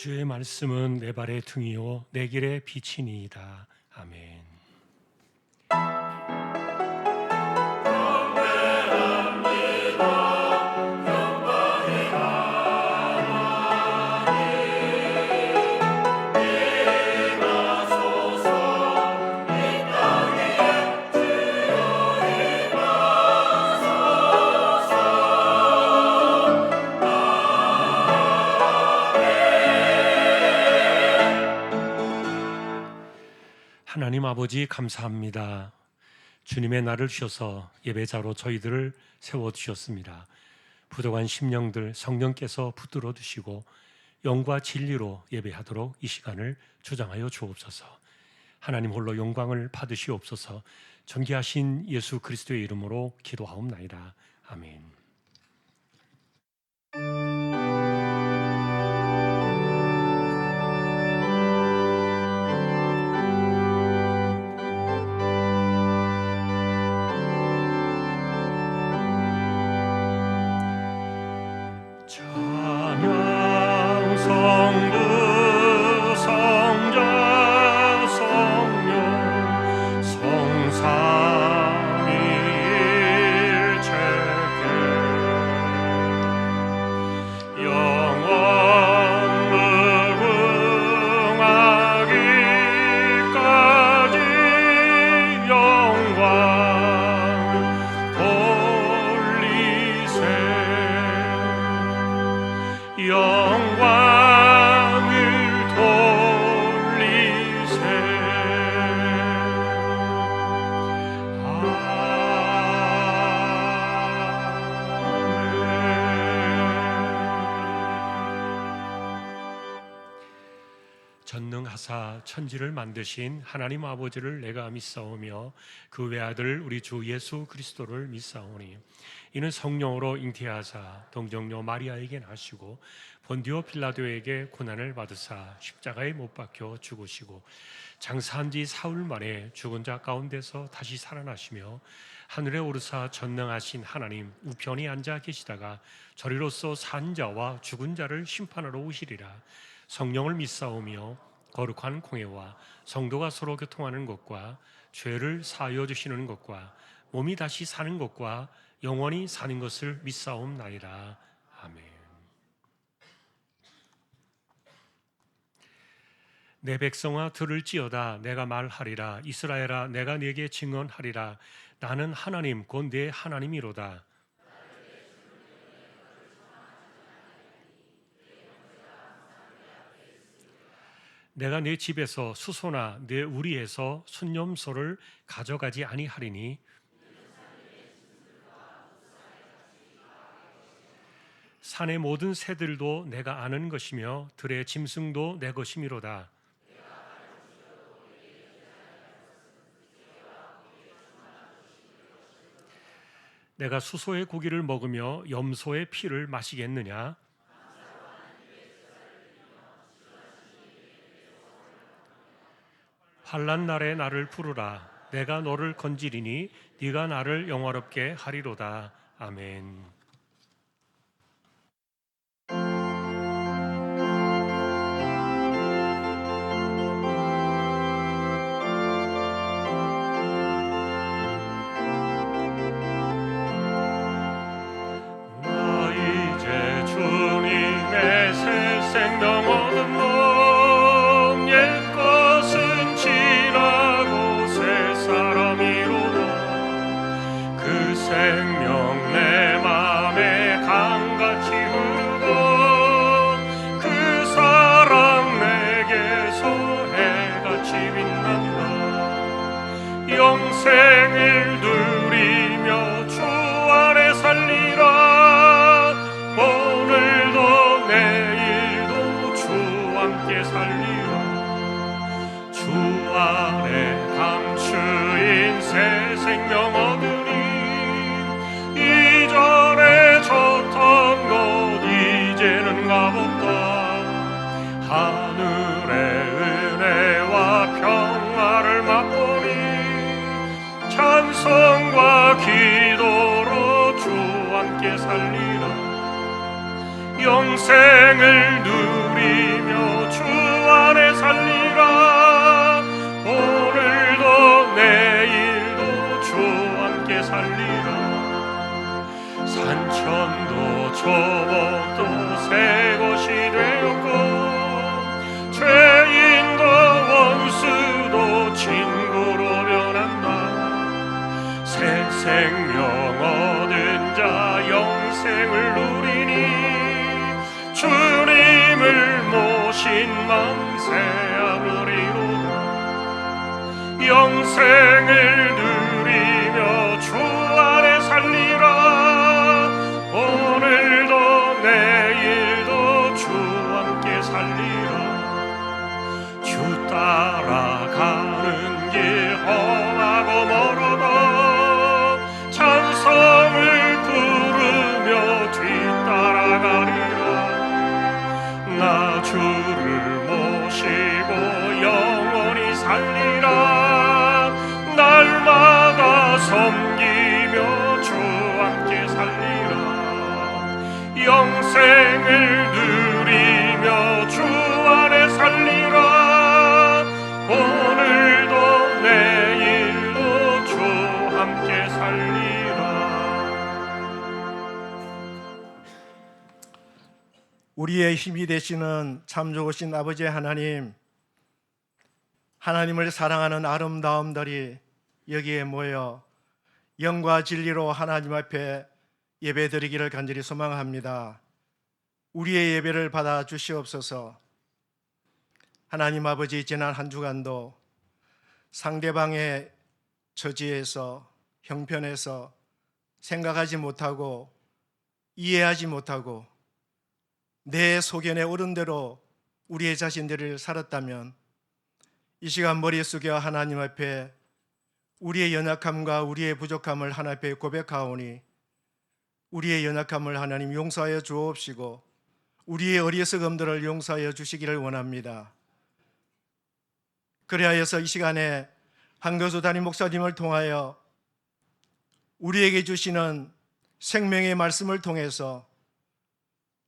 주의 말씀은 내 발의 등이요 내 길의 빛이니이다. 아멘. 하나님 아버지 감사합니다. 주님의 날을 주셔서 예배자로 저희들을 세워주셨습니다. 부족한 심령들 성령께서 붙들어 주시고 영과 진리로 예배하도록 이 시간을 주장하여 주옵소서. 하나님 홀로 영광을 받으시옵소서. 존귀하신 예수 그리스도의 이름으로 기도하옵나이다. 아멘. 전능하사 천지를 만드신 하나님 아버지를 내가 믿사오며 그 외아들 우리 주 예수 그리스도를 믿사오니 이는 성령으로 잉태하사 동정녀 마리아에게 나시고 본디오 빌라도에게 고난을 받으사 십자가에 못 박혀 죽으시고 장사한 지 사흘 만에 죽은 자 가운데서 다시 살아나시며 하늘에 오르사 전능하신 하나님 우편에 앉아 계시다가 저리로서 산 자와 죽은 자를 심판하러 오시리라. 성령을 믿사오며 거룩한 공회와 성도가 서로 교통하는 것과 죄를 사하여 주시는 것과 몸이 다시 사는 것과 영원히 사는 것을 믿사옵나이다. 아멘. 내 백성아 들을지어다. 내가 말하리라. 이스라엘아 내가 네게 증언하리라. 나는 하나님 곧 내 하나님이로다. 내가 내 집에서 수소나 내 우리에서 순념소를 가져가지 아니하리니 산의 모든 새들도 내가 아는 것이며 들의 짐승도 내 것이미로다. 내가 수소의 고기를 먹으며 염소의 피를 마시겠느냐? 환난 날에 나를 부르라. 내가 너를 건지리니 네가 나를 영화롭게 하리로다. 아멘. 나 이제 주님의 새 생명 얻은 놈 옛것은 지나고 새 사람이로다. 그 생명 내 맘에 강같이 흐르고 그 사랑 내게서 해같이 빛난다. 영생을 누리며 주 안에 살리라. 오늘도 내일도 주 함께 살리라. 주 안에 감추인 새 생명 얻으니 이전에 줬던 것 이제는 값없다. 하늘의 은혜와 평화를 맛보니 찬송과 기도로 주 함께 살리라. 영생을 누리며 살리라. 산천도 초목도 새 것이 되었고 죄인도 원수도 친구로 변한다. 새 생명 얻은 자 영생을 누리니 주님을 모신 만세 아무리로다. 영생을 누리며 주 안에 살리라. 오늘도 내일도 주 함께 살리라. 주 따라가는 길 험하고 멀어도 찬송을 부르며 뒤따라가리라. 나 주를 모시고 영원히 살리라. 날마다 섬기며 주 함께 살리라. 영생을 누리며 주 안에 살리라. 오늘도 내일도 주 함께 살리라. 우리의 힘이 되시는 참 좋으신 아버지 하나님, 하나님을 사랑하는 아름다움들이 여기에 모여 영과 진리로 하나님 앞에 예배드리기를 간절히 소망합니다. 우리의 예배를 받아 주시옵소서. 하나님 아버지, 지난 한 주간도 상대방의 처지에서, 형편에서 생각하지 못하고 이해하지 못하고 내 소견에 오른 대로 우리의 자신들을 살았다면 이 시간 머리 숙여 하나님 앞에 우리의 연약함과 우리의 부족함을 하나님 앞에 고백하오니 우리의 연약함을 하나님 용서하여 주옵시고 우리의 어리석음들을 용서하여 주시기를 원합니다. 그리하여서 이 시간에 한교수 담임 목사님을 통하여 우리에게 주시는 생명의 말씀을 통해서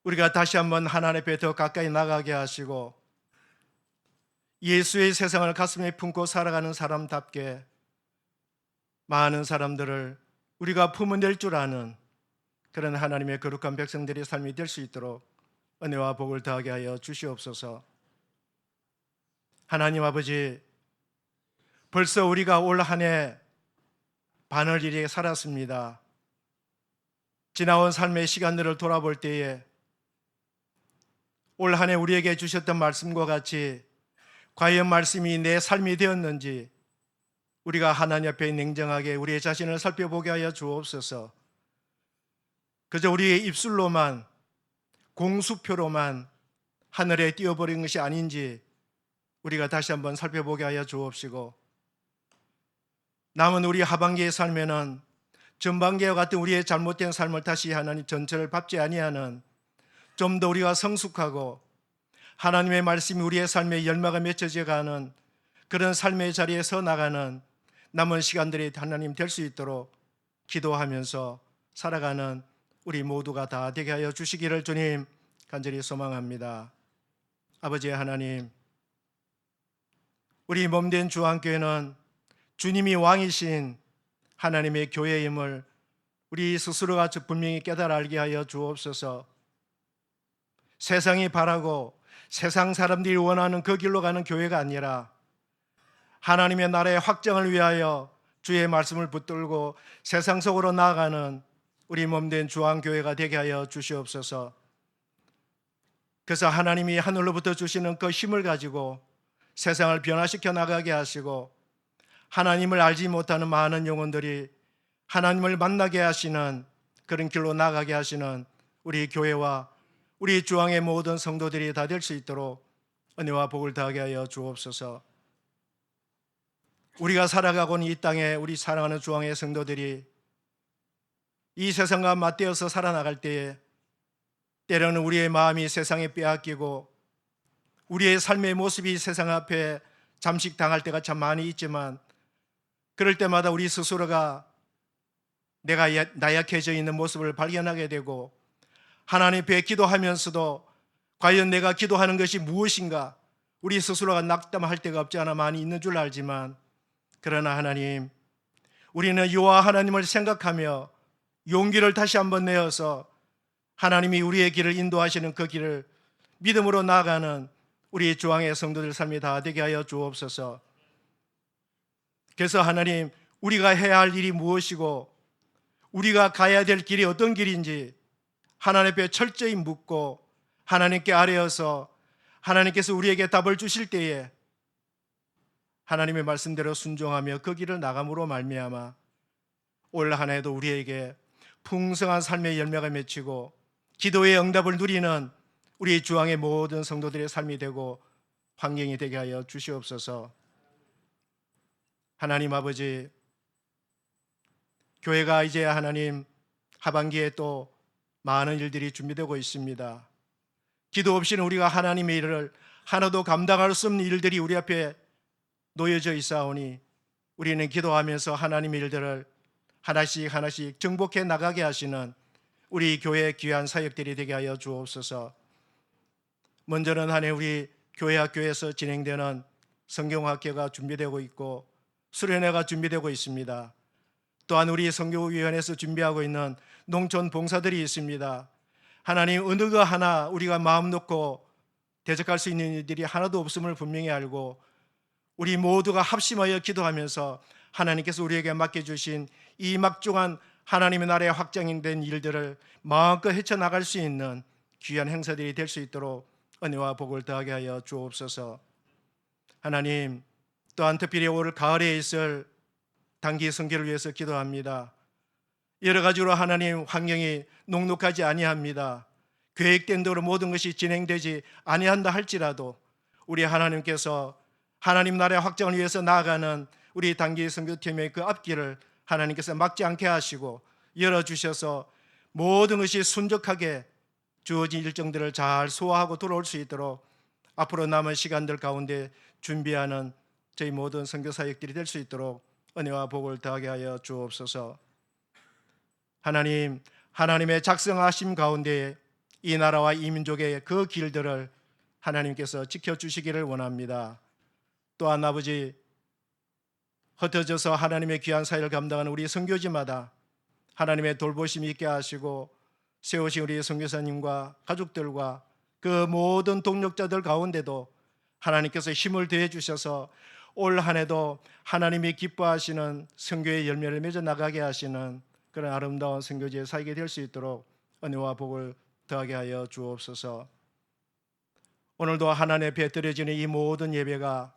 우리가 다시 한번 하나님 앞에 더 가까이 나가게 하시고 예수의 세상을 가슴에 품고 살아가는 사람답게 많은 사람들을 우리가 품어낼 줄 아는 그런 하나님의 거룩한 백성들의 삶이 될 수 있도록 은혜와 복을 더하게 하여 주시옵소서. 하나님 아버지, 벌써 우리가 올 한 해 반을 이르게 살았습니다. 지나온 삶의 시간들을 돌아볼 때에 올 한 해 우리에게 주셨던 말씀과 같이 과연 말씀이 내 삶이 되었는지 우리가 하나님 앞에 냉정하게 우리의 자신을 살펴보게 하여 주옵소서. 그저 우리의 입술로만, 공수표로만 하늘에 띄어버린 것이 아닌지 우리가 다시 한번 살펴보게 하여 주옵시고, 남은 우리 하반기의 삶에는 전반기와 같은 우리의 잘못된 삶을 다시 하나님 전체를 밟지 아니하는 좀 더 우리가 성숙하고 하나님의 말씀이 우리의 삶에 열매가 맺혀져 가는 그런 삶의 자리에 서 나가는 남은 시간들이 하나님 될 수 있도록 기도하면서 살아가는 우리 모두가 다 되게 하여 주시기를 주님 간절히 소망합니다. 아버지 하나님, 우리 몸된 주한교회는 주님이 왕이신 하나님의 교회임을 우리 스스로가 분명히 깨달아 알게 하여 주옵소서. 세상이 바라고 세상 사람들이 원하는 그 길로 가는 교회가 아니라 하나님의 나라의 확장을 위하여 주의 말씀을 붙들고 세상 속으로 나아가는 우리 몸된 주한교회가 되게 하여 주시옵소서. 그래서 하나님이 하늘로부터 주시는 그 힘을 가지고 세상을 변화시켜 나가게 하시고 하나님을 알지 못하는 많은 영혼들이 하나님을 만나게 하시는 그런 길로 나가게 하시는 우리 교회와 우리 주왕의 모든 성도들이 다 될 수 있도록 은혜와 복을 더하게 하여 주옵소서. 우리가 살아가고 있는 이 땅에 우리 사랑하는 주왕의 성도들이 이 세상과 맞대어서 살아나갈 때에 때로는 우리의 마음이 세상에 빼앗기고 우리의 삶의 모습이 세상 앞에 잠식당할 때가 참 많이 있지만, 그럴 때마다 우리 스스로가 내가 나약해져 있는 모습을 발견하게 되고 하나님 앞에 기도하면서도 과연 내가 기도하는 것이 무엇인가 우리 스스로가 낙담할 때가 없지 않아 많이 있는 줄 알지만, 그러나 하나님, 우리는 여호와 하나님을 생각하며 용기를 다시 한번 내어서 하나님이 우리의 길을 인도하시는 그 길을 믿음으로 나아가는 우리 주왕의 성도들 삶이 다 되게 하여 주옵소서. 그래서 하나님, 우리가 해야 할 일이 무엇이고 우리가 가야 될 길이 어떤 길인지 하나님 앞에 철저히 묻고 하나님께 아뢰어서 하나님께서 우리에게 답을 주실 때에 하나님의 말씀대로 순종하며 그 길을 나감으로 말미암아 올 한 해도 우리에게 풍성한 삶의 열매가 맺히고 기도의 응답을 누리는 우리 주왕의 모든 성도들의 삶이 되고 환경이 되게 하여 주시옵소서. 하나님 아버지, 교회가 이제 하나님 하반기에 또 많은 일들이 준비되고 있습니다. 기도 없이는 우리가 하나님의 일을 하나도 감당할 수 없는 일들이 우리 앞에 놓여져 있사오니 우리는 기도하면서 하나님의 일들을 하나씩 하나씩 정복해 나가게 하시는 우리 교회의 귀한 사역들이 되게 하여 주옵소서. 먼저는 한 해 우리 교회 학교에서 진행되는 성경학교가 준비되고 있고 수련회가 준비되고 있습니다. 또한 우리 선교위원회에서 준비하고 있는 농촌 봉사들이 있습니다. 하나님, 어느 거 하나 우리가 마음 놓고 대적할 수 있는 일들이 하나도 없음을 분명히 알고 우리 모두가 합심하여 기도하면서 하나님께서 우리에게 맡겨주신 이 막중한 하나님의 나라의 확장이 된 일들을 마음껏 헤쳐나갈 수 있는 귀한 행사들이 될 수 있도록 은혜와 복을 더하게 하여 주옵소서. 하나님, 또한 특별히 올 가을에 있을 단기 선교를 위해서 기도합니다. 여러 가지로 하나님 환경이 녹록하지 아니합니다. 계획된 대로 모든 것이 진행되지 아니한다 할지라도 우리 하나님께서 하나님 나라의 확장을 위해서 나아가는 우리 단기 선교팀의 그 앞길을 하나님께서 막지 않게 하시고 열어주셔서 모든 것이 순적하게 주어진 일정들을 잘 소화하고 돌아올 수 있도록 앞으로 남은 시간들 가운데 준비하는 저희 모든 선교 사역들이 될 수 있도록 은혜와 복을 더하게 하여 주옵소서. 하나님, 하나님의 작성하심 가운데 이 나라와 이 민족의 그 길들을 하나님께서 지켜주시기를 원합니다. 또한 아버지, 흩어져서 하나님의 귀한 사역을 감당하는 우리 선교지마다 하나님의 돌보심이 있게 하시고 세우신 우리 선교사님과 가족들과 그 모든 동력자들 가운데도 하나님께서 힘을 더해 주셔서 올 한 해도 하나님이 기뻐하시는 선교의 열매를 맺어 나가게 하시는 그런 아름다운 선교지에 살게 될 수 있도록 은혜와 복을 더하게 하여 주옵소서. 오늘도 하나님 앞에 드려지는 이 모든 예배가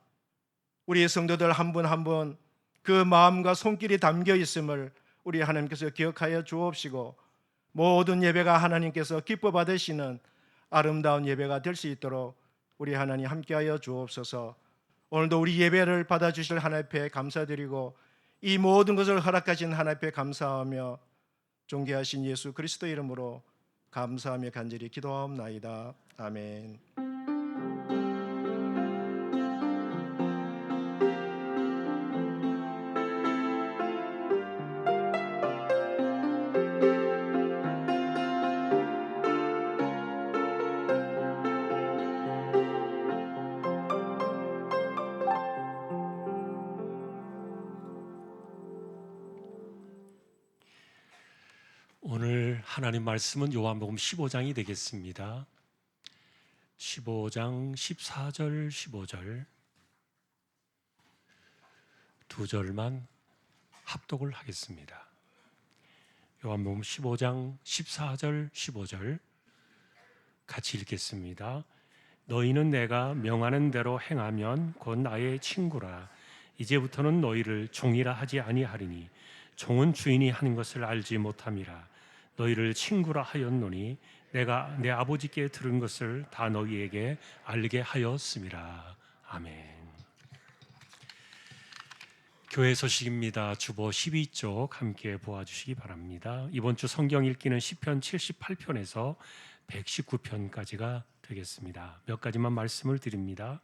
우리 성도들 한 분 한 분 그 마음과 손길이 담겨 있음을 우리 하나님께서 기억하여 주옵시고 모든 예배가 하나님께서 기뻐 받으시는 아름다운 예배가 될 수 있도록 우리 하나님 함께하여 주옵소서. 오늘도 우리 예배를 받아주실 하나님 앞에 감사드리고 이 모든 것을 허락하신 하나님 앞에 감사하며 존귀하신 예수 그리스도 이름으로 감사하며 간절히 기도하옵나이다. 아멘. 오늘 하나님 말씀은 요한복음 15장이 되겠습니다. 15장 14절 15절 두 절만 합독을 하겠습니다. 요한복음 15장 14절 15절 같이 읽겠습니다. 너희는 내가 명하는 대로 행하면 곧 나의 친구라. 이제부터는 너희를 종이라 하지 아니하리니 종은 주인이 하는 것을 알지 못함이라. 너희를 친구라 하였노니 내가 내 아버지께 들은 것을 다 너희에게 알게 하였음이라. 아멘. 교회 소식입니다. 주보 12쪽 함께 보아주시기 바랍니다. 이번 주 성경 읽기는 시편 78편에서 119편까지가 되겠습니다. 몇 가지만 말씀을 드립니다.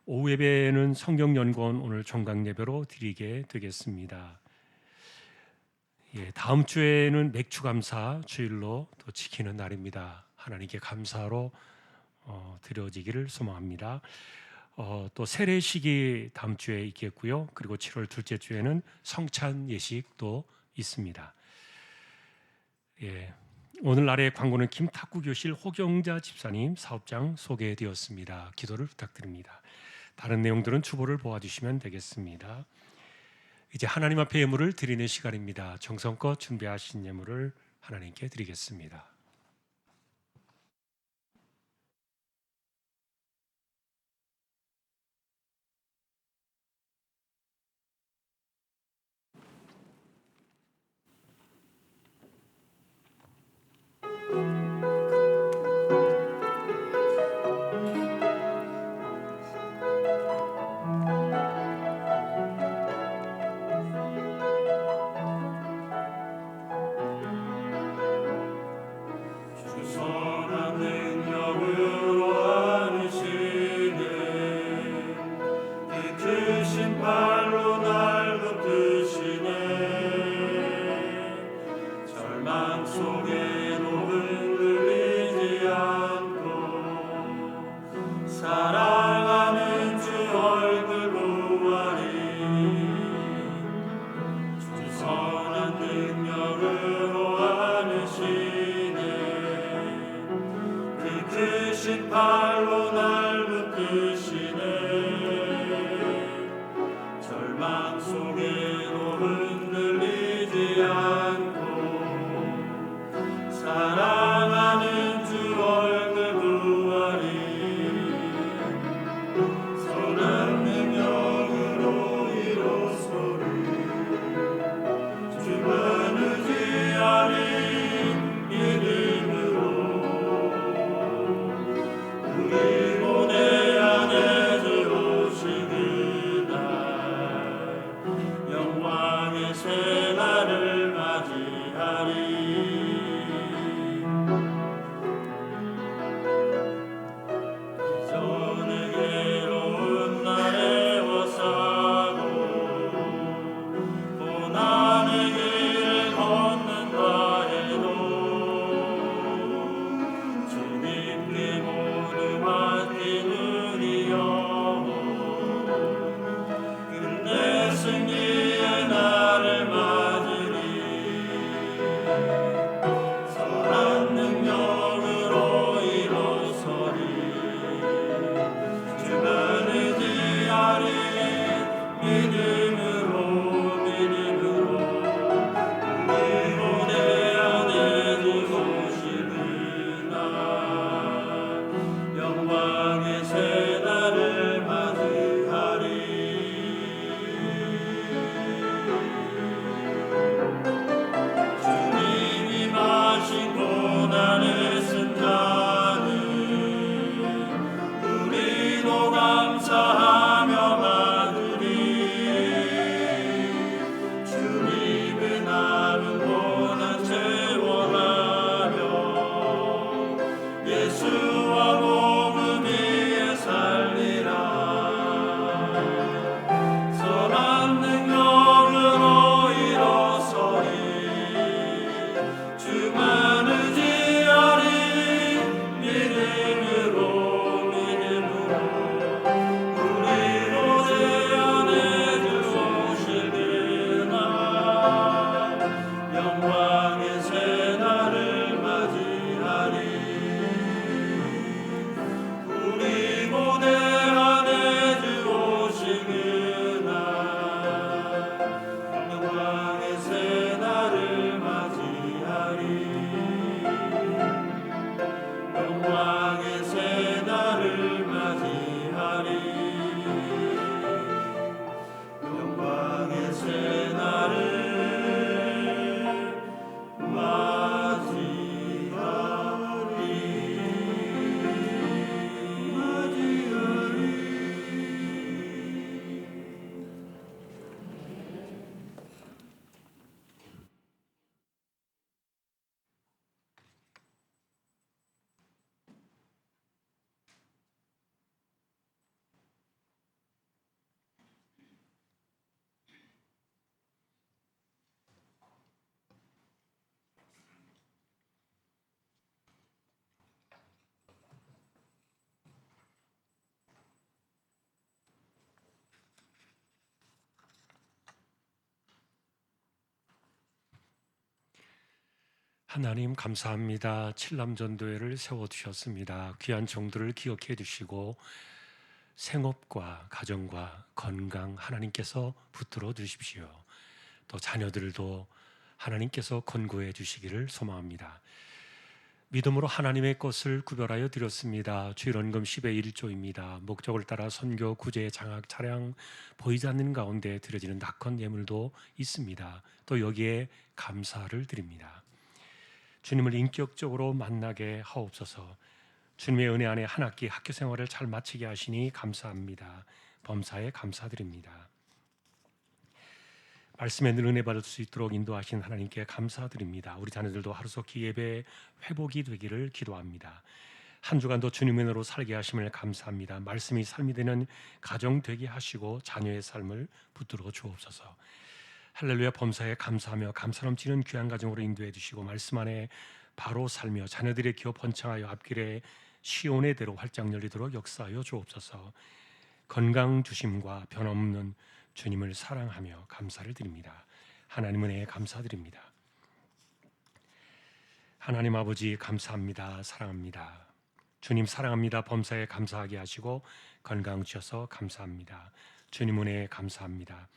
오후 예배는 성경 연구원 오늘 종강 예배로 드리게 되겠습니다. 다음 주에는 맥주 감사 주일로 또 지키는 날입니다. 하나님께 감사로 드려지기를 소망합니다. 또 세례식이 다음 주에 있겠고요. 그리고 7월 둘째 주에는 성찬 예식도 있습니다. 예, 오늘날의 광고는 김탁구교실 호경자 집사님 사업장 소개되었습니다. 기도를 부탁드립니다. 다른 내용들은 주보를 보아주시면 되겠습니다. 이제 하나님 앞에 예물을 드리는 시간입니다. 정성껏 준비하신 예물을 하나님께 드리겠습니다. 선한 능력으로 하시네 그 크신 발로 날 붙드시네 절망 속에도 흔들리지 않고 사랑하는 주 얼굴 보아리 주 선한 능력으로 하시네 그 크신 발로 날 붙드시네 절망 속에도 흔들리지 않고 사랑하는 주 얼굴 보아리 선한 능력으로 이로소리 주만 의지하는 믿음으로 우리 모내 안에 들어오시 그날 영광의 하나님 감사합니다. 칠남전도회를 세워두셨습니다. 귀한 종들을 기억해 주시고 생업과 가정과 건강 하나님께서 붙들어 주십시오. 또 자녀들도 하나님께서 권고해 주시기를 소망합니다. 믿음으로 하나님의 것을 구별하여 드렸습니다. 주일원금 10의 1조입니다. 목적을 따라 선교, 구제, 장학, 차량 보이지 않는 가운데 드려지는 낙헌 예물도 있습니다. 또 여기에 감사를 드립니다. 주님을 인격적으로 만나게 하옵소서. 주님의 은혜 안에 한 학기 학교 생활을 잘 마치게 하시니 감사합니다. 범사에 감사드립니다. 말씀에 늘 은혜 받을 수 있도록 인도하신 하나님께 감사드립니다. 우리 자녀들도 하루속히 예배 회복이 되기를 기도합니다. 한 주간도 주님의 은혜로 살게 하심을 감사합니다. 말씀이 삶이 되는 가정 되게 하시고 자녀의 삶을 붙들어 주옵소서. 할렐루야. 범사에 감사하며 감사 넘치는 귀한 가정으로 인도해 주시고 말씀 안에 바로 살며 자녀들의 기업 번창하여 앞길에 시온의 대로 활짝 열리도록 역사하여 주옵소서. 건강 주심과 변함없는 주님을 사랑하며 감사를 드립니다. 하나님 은혜에 감사드립니다. 하나님 아버지 감사합니다. 사랑합니다. 주님 사랑합니다. 범사에 감사하게 하시고 건강 주셔서 감사합니다. 주님 은혜에 감사합니다.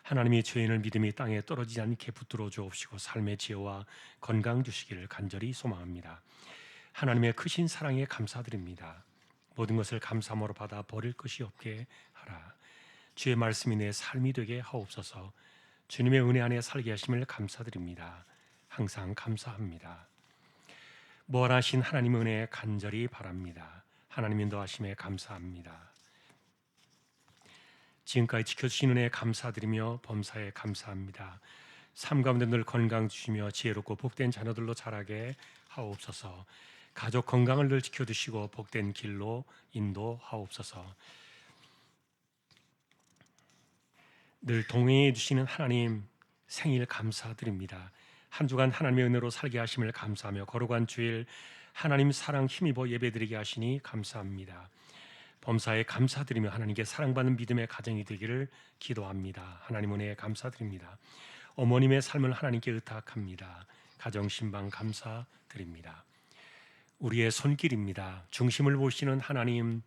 하나님이 죄인을 믿음이 땅에 떨어지지 않게 붙들어 주옵시고 삶의 지혜와 건강 주시기를 간절히 소망합니다. 하나님의 크신 사랑에 감사드립니다. 모든 것을 감사함으로 받아 버릴 것이 없게 하라. 주의 말씀이 내 삶이 되게 하옵소서. 주님의 은혜 안에 살게 하심을 감사드립니다. 항상 감사합니다. 무한하신 하나님의 은혜 간절히 바랍니다. 하나님 인도하심에 감사합니다. 지금까지 지켜주신 은혜에 감사드리며 범사에 감사합니다. 삶 가운데 늘 건강 주시며 지혜롭고 복된 자녀들로 자라게 하옵소서. 가족 건강을 늘 지켜주시고 복된 길로 인도하옵소서. 늘 동행해 주시는 하나님 생일 감사드립니다. 한 주간 하나님의 은혜로 살게 하심을 감사하며 거룩한 주일 하나님 사랑 힘입어 예배드리게 하시니 감사합니다. 범사에 감사드리며 하나님께 사랑받는 믿음의 가정이 되기를 기도합니다. 하나님 은혜에 감사드립니다. 어머님의 삶을 하나님께 의탁합니다. 가정 신방 감사드립니다. 우리의 손길입니다. 중심을 보시는 하나님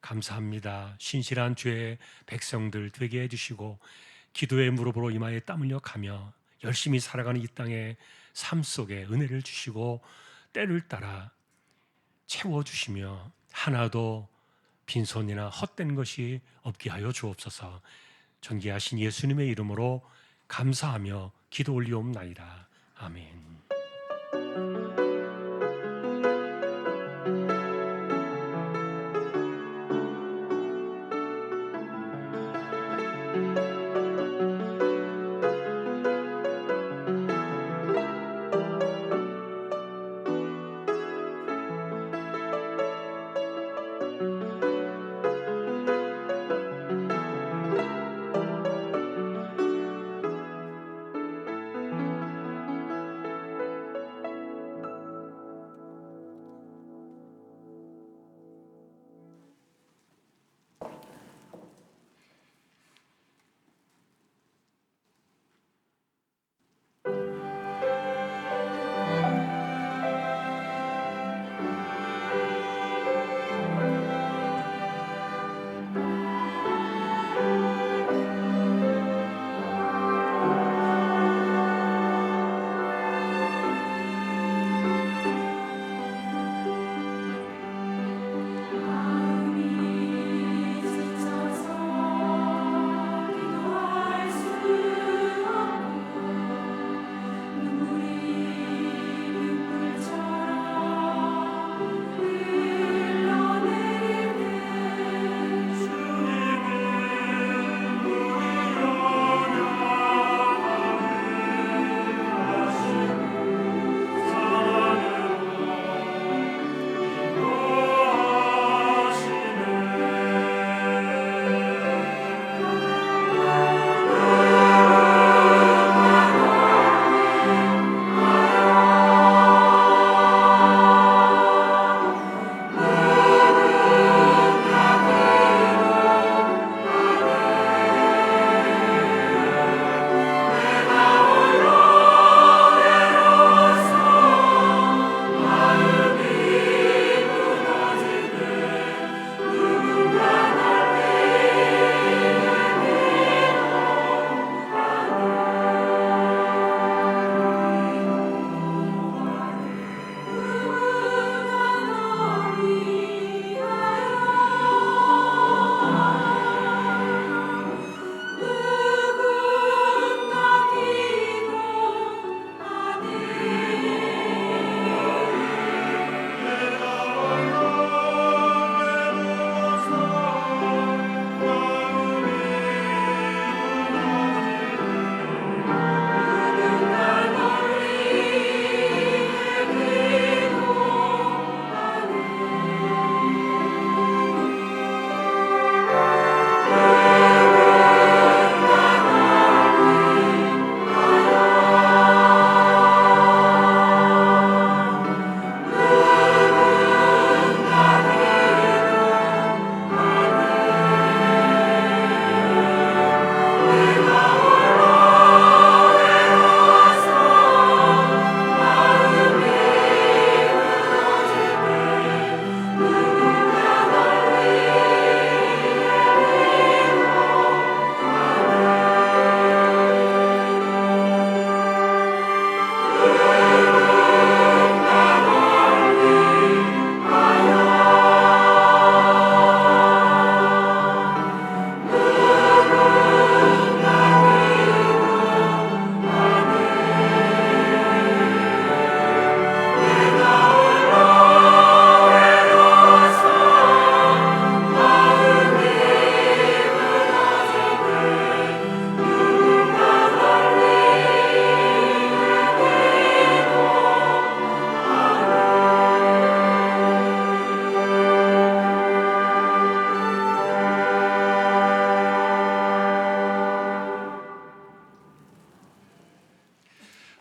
감사합니다. 신실한 주의 백성들 되게 해주시고 기도의 무릎으로 이마에 땀 흘려 가며 열심히 살아가는 이 땅의 삶 속에 은혜를 주시고 때를 따라 채워주시며 하나도 빈손이나 헛된 것이 없게 하여 주옵소서. 존귀하신 예수님의 이름으로 감사하며 기도 올리옵나이다. 아멘.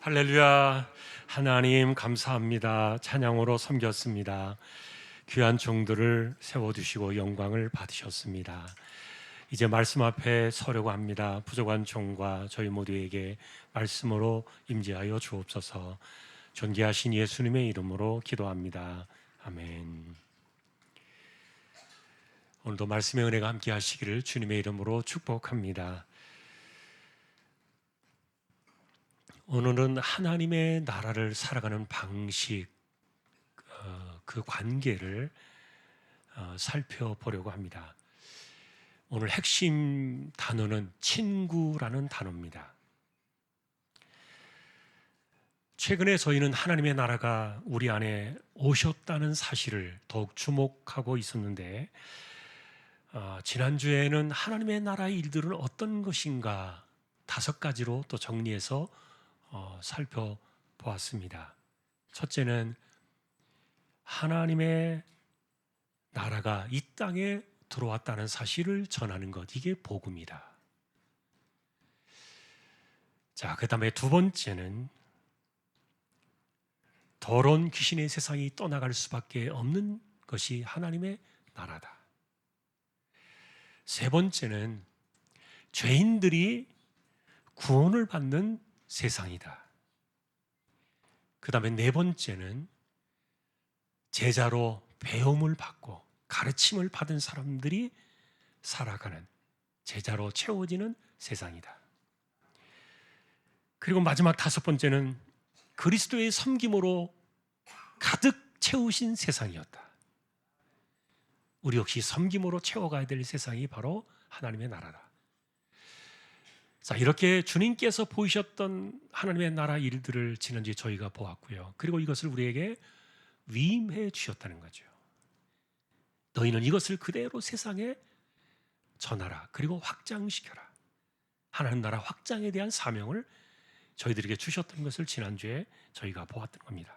할렐루야. 하나님 감사합니다. 찬양으로 섬겼습니다. 귀한 종들을 세워두시고 영광을 받으셨습니다. 이제 말씀 앞에 서려고 합니다. 부족한 종과 저희 모두에게 말씀으로 임재하여 주옵소서. 존귀하신 예수님의 이름으로 기도합니다. 아멘. 오늘도 말씀의 은혜가 함께 하시기를 주님의 이름으로 축복합니다. 오늘은 하나님의 나라를 살아가는 방식, 그 관계를 살펴보려고 합니다. 오늘 핵심 단어는 친구라는 단어입니다. 최근에 저희는 하나님의 나라가 우리 안에 오셨다는 사실을 더욱 주목하고 있었는데, 지난주에는 하나님의 나라의 일들은 어떤 것인가 5가지로 또 정리해서 살펴보았습니다. 첫째는 하나님의 나라가 이 땅에 들어왔다는 사실을 전하는 것, 이게 복음이다. 자, 그 다음에 2번째는 더러운 귀신의 세상이 떠나갈 수밖에 없는 것이 하나님의 나라다. 3번째는 죄인들이 구원을 받는 세상이다. 그 다음에 4번째는 제자로 배움을 받고 가르침을 받은 사람들이 살아가는, 제자로 채워지는 세상이다. 그리고 마지막 5번째는 그리스도의 섬김으로 가득 채우신 세상이었다. 우리 역시 섬김으로 채워가야 될 세상이 바로 하나님의 나라다. 자, 이렇게 주님께서 보이셨던 하나님의 나라 일들을 지난주에 저희가 보았고요. 그리고 이것을 우리에게 위임해 주셨다는 거죠. 너희는 이것을 그대로 세상에 전하라. 그리고 확장시켜라. 하나님 나라 확장에 대한 사명을 저희들에게 주셨던 것을 지난주에 저희가 보았던 겁니다.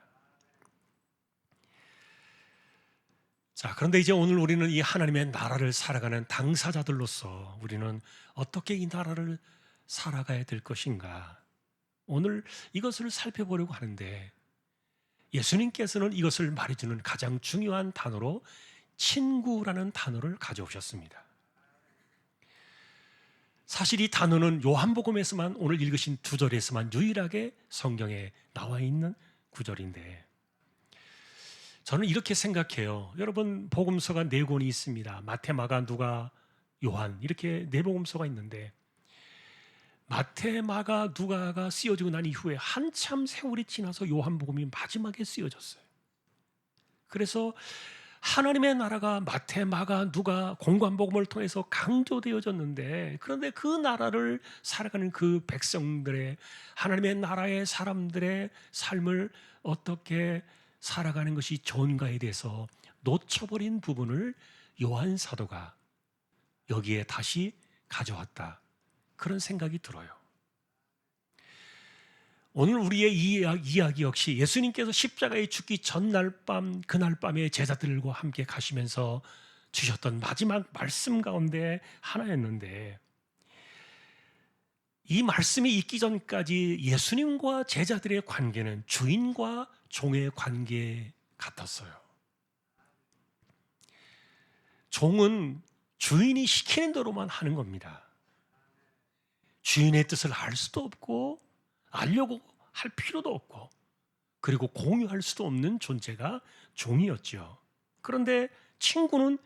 자, 그런데 이제 오늘 우리는 이 하나님의 나라를 살아가는 당사자들로서 우리는 어떻게 이 나라를 살아가야 될 것인가, 오늘 이것을 살펴보려고 하는데, 예수님께서는 이것을 말해주는 가장 중요한 단어로 친구라는 단어를 가져오셨습니다. 사실 이 단어는 요한복음에서만, 오늘 읽으신 2절에서만 유일하게 성경에 나와 있는 구절인데, 저는 이렇게 생각해요. 여러분, 복음서가 4권이 있습니다. 마태, 마가, 누가, 요한, 이렇게 4복음서가 있는데, 마태, 마가, 누가가 쓰여지고 난 이후에 한참 세월이 지나서 요한복음이 마지막에 쓰여졌어요. 그래서 하나님의 나라가 마태, 마가, 누가, 공관복음을 통해서 강조되어졌는데, 그런데 그 나라를 살아가는 그 백성들의, 하나님의 나라의 사람들의 삶을 어떻게 살아가는 것이 좋은가에 대해서 놓쳐버린 부분을 요한 사도가 여기에 다시 가져왔다, 그런 생각이 들어요. 오늘 우리의 이야기 역시 예수님께서 십자가에 죽기 전날 밤, 그날 밤에 제자들과 함께 가시면서 주셨던 마지막 말씀 가운데 하나였는데, 이 말씀이 있기 전까지 예수님과 제자들의 관계는 주인과 종의 관계 같았어요. 종은 주인이 시키는 대로만 하는 겁니다. 주인의 뜻을 알 수도 없고 알려고 할 필요도 없고, 그리고 공유할 수도 없는 존재가 종이었죠. 그런데 친구는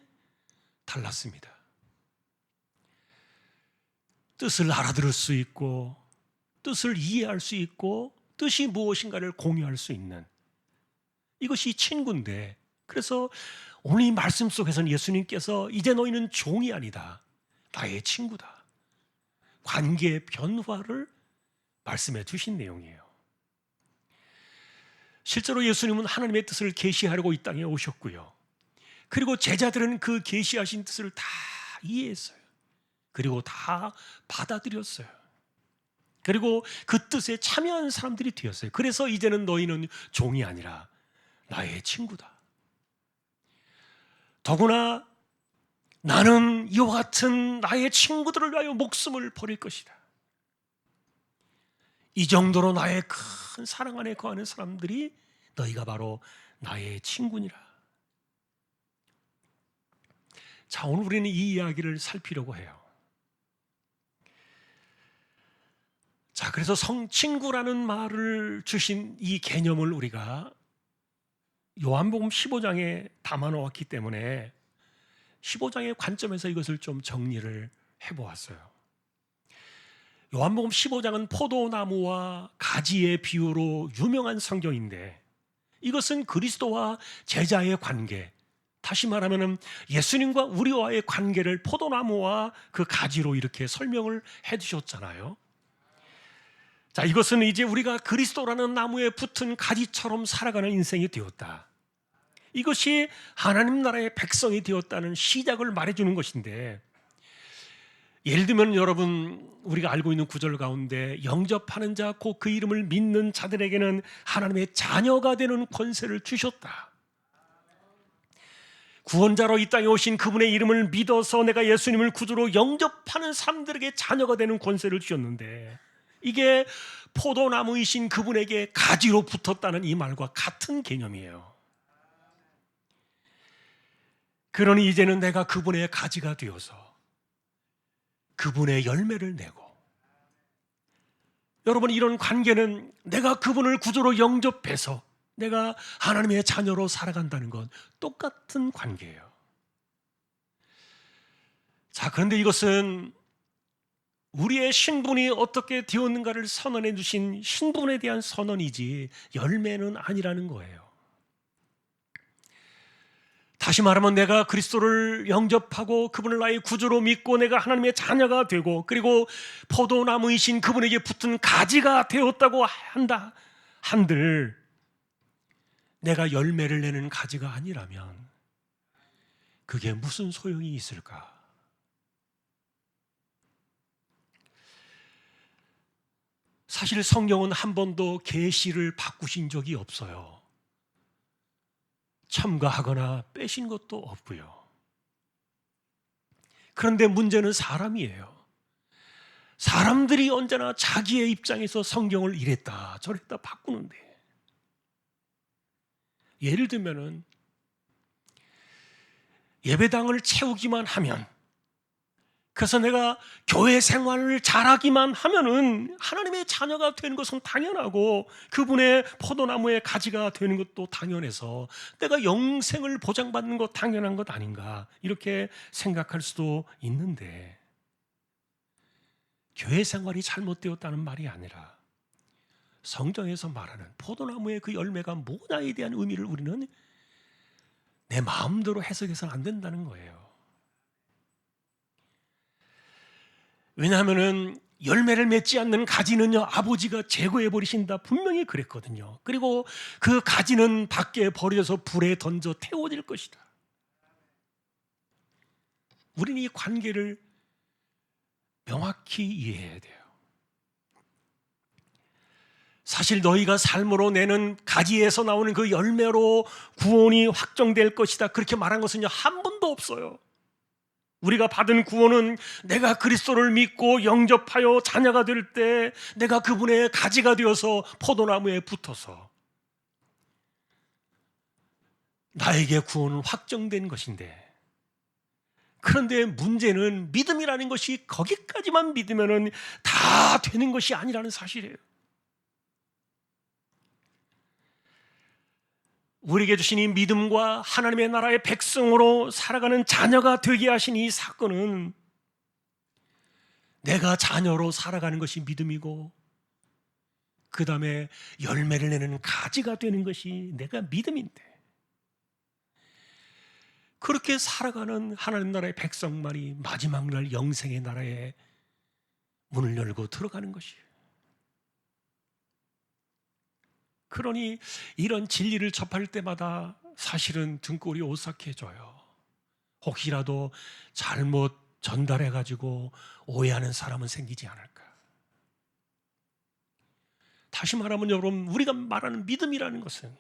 달랐습니다. 뜻을 알아들을 수 있고, 뜻을 이해할 수 있고, 뜻이 무엇인가를 공유할 수 있는, 이것이 친구인데, 그래서 오늘 이 말씀 속에서는 예수님께서 이제 너희는 종이 아니다, 나의 친구다, 관계의 변화를 말씀해 주신 내용이에요. 실제로 예수님은 하나님의 뜻을 계시하려고 이 땅에 오셨고요. 그리고 제자들은 그 계시하신 뜻을 다 이해했어요. 그리고 다 받아들였어요. 그리고 그 뜻에 참여한 사람들이 되었어요. 그래서 이제는 너희는 종이 아니라 나의 친구다. 더구나 나는 이와 같은 나의 친구들을 위하여 목숨을 버릴 것이다. 이 정도로 나의 큰 사랑 안에 거하는 사람들이 너희가 바로 나의 친구니라. 자, 오늘 우리는 이 이야기를 살피려고 해요. 자, 그래서 성친구라는 말을 주신 이 개념을 우리가 요한복음 15장에 담아 놓았기 때문에 15장의 관점에서 이것을 좀 정리를 해보았어요. 요한복음 15장은 포도나무와 가지의 비유로 유명한 성경인데, 이것은 그리스도와 제자의 관계, 다시 말하면 예수님과 우리와의 관계를 포도나무와 그 가지로 이렇게 설명을 해주셨잖아요. 자, 이것은 이제 우리가 그리스도라는 나무에 붙은 가지처럼 살아가는 인생이 되었다. 이것이 하나님 나라의 백성이 되었다는 시작을 말해주는 것인데, 예를 들면 여러분, 우리가 알고 있는 구절 가운데 영접하는 자 곧 그 이름을 믿는 자들에게는 하나님의 자녀가 되는 권세를 주셨다. 구원자로 이 땅에 오신 그분의 이름을 믿어서 내가 예수님을 구주로 영접하는 사람들에게 자녀가 되는 권세를 주셨는데, 이게 포도나무이신 그분에게 가지로 붙었다는 이 말과 같은 개념이에요. 그러니 이제는 내가 그분의 가지가 되어서 그분의 열매를 내고, 여러분, 이런 관계는 내가 그분을 구주로 영접해서 내가 하나님의 자녀로 살아간다는 건 똑같은 관계예요. 자, 그런데 이것은 우리의 신분이 어떻게 되었는가를 선언해 주신 신분에 대한 선언이지 열매는 아니라는 거예요. 다시 말하면 내가 그리스도를 영접하고 그분을 나의 구주로 믿고 내가 하나님의 자녀가 되고, 그리고 포도나무이신 그분에게 붙은 가지가 되었다고 한들 내가 열매를 내는 가지가 아니라면 그게 무슨 소용이 있을까? 사실 성경은 한 번도 계시를 바꾸신 적이 없어요. 첨가하거나 빼신 것도 없고요. 그런데 문제는 사람이에요. 사람들이 언제나 자기의 입장에서 성경을 이랬다 저랬다 바꾸는데, 예를 들면은 예배당을 채우기만 하면, 그래서 내가 교회 생활을 잘하기만 하면은 하나님의 자녀가 되는 것은 당연하고 그분의 포도나무의 가지가 되는 것도 당연해서 내가 영생을 보장받는 것 당연한 것 아닌가, 이렇게 생각할 수도 있는데, 교회 생활이 잘못되었다는 말이 아니라 성경에서 말하는 포도나무의 그 열매가 뭐냐에 대한 의미를 우리는 내 마음대로 해석해서는 안 된다는 거예요. 왜냐하면 열매를 맺지 않는 가지는요, 아버지가 제거해 버리신다 분명히 그랬거든요. 그리고 그 가지는 밖에 버려져서 불에 던져 태워질 것이다. 우리는 이 관계를 명확히 이해해야 돼요. 사실 너희가 삶으로 내는 가지에서 나오는 그 열매로 구원이 확정될 것이다, 그렇게 말한 것은요 한 번도 없어요. 우리가 받은 구원은 내가 그리스도를 믿고 영접하여 자녀가 될 때 내가 그분의 가지가 되어서 포도나무에 붙어서 나에게 구원은 확정된 것인데, 그런데 문제는 믿음이라는 것이 거기까지만 믿으면 다 되는 것이 아니라는 사실이에요. 우리에게 주신 이 믿음과 하나님의 나라의 백성으로 살아가는 자녀가 되게 하신 이 사건은 내가 자녀로 살아가는 것이 믿음이고, 그 다음에 열매를 내는 가지가 되는 것이 내가 믿음인데, 그렇게 살아가는 하나님 나라의 백성만이 마지막 날 영생의 나라에 문을 열고 들어가는 것이에요. 그러니 이런 진리를 접할 때마다 사실은 등골이 오싹해져요. 혹시라도 잘못 전달해가지고 오해하는 사람은 생기지 않을까. 다시 말하면 여러분, 우리가 말하는 믿음이라는 것은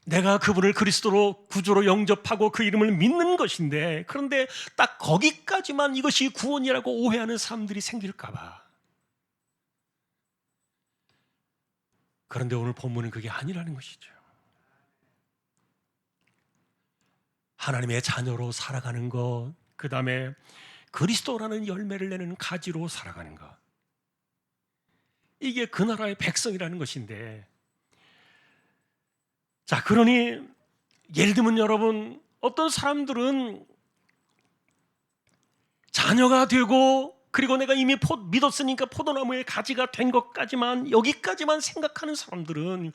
내가 그분을 그리스도로 구주로 영접하고 그 이름을 믿는 것인데, 그런데 딱 거기까지만 이것이 구원이라고 오해하는 사람들이 생길까 봐 그런데 오늘 본문은 그게 아니라는 것이죠. 하나님의 자녀로 살아가는 것, 그 다음에 그리스도라는 열매를 내는 가지로 살아가는 것, 이게 그 나라의 백성이라는 것인데, 자, 그러니 예를 들면 여러분, 어떤 사람들은 자녀가 되고 그리고 내가 이미 믿었으니까 포도나무의 가지가 된 것까지만, 여기까지만 생각하는 사람들은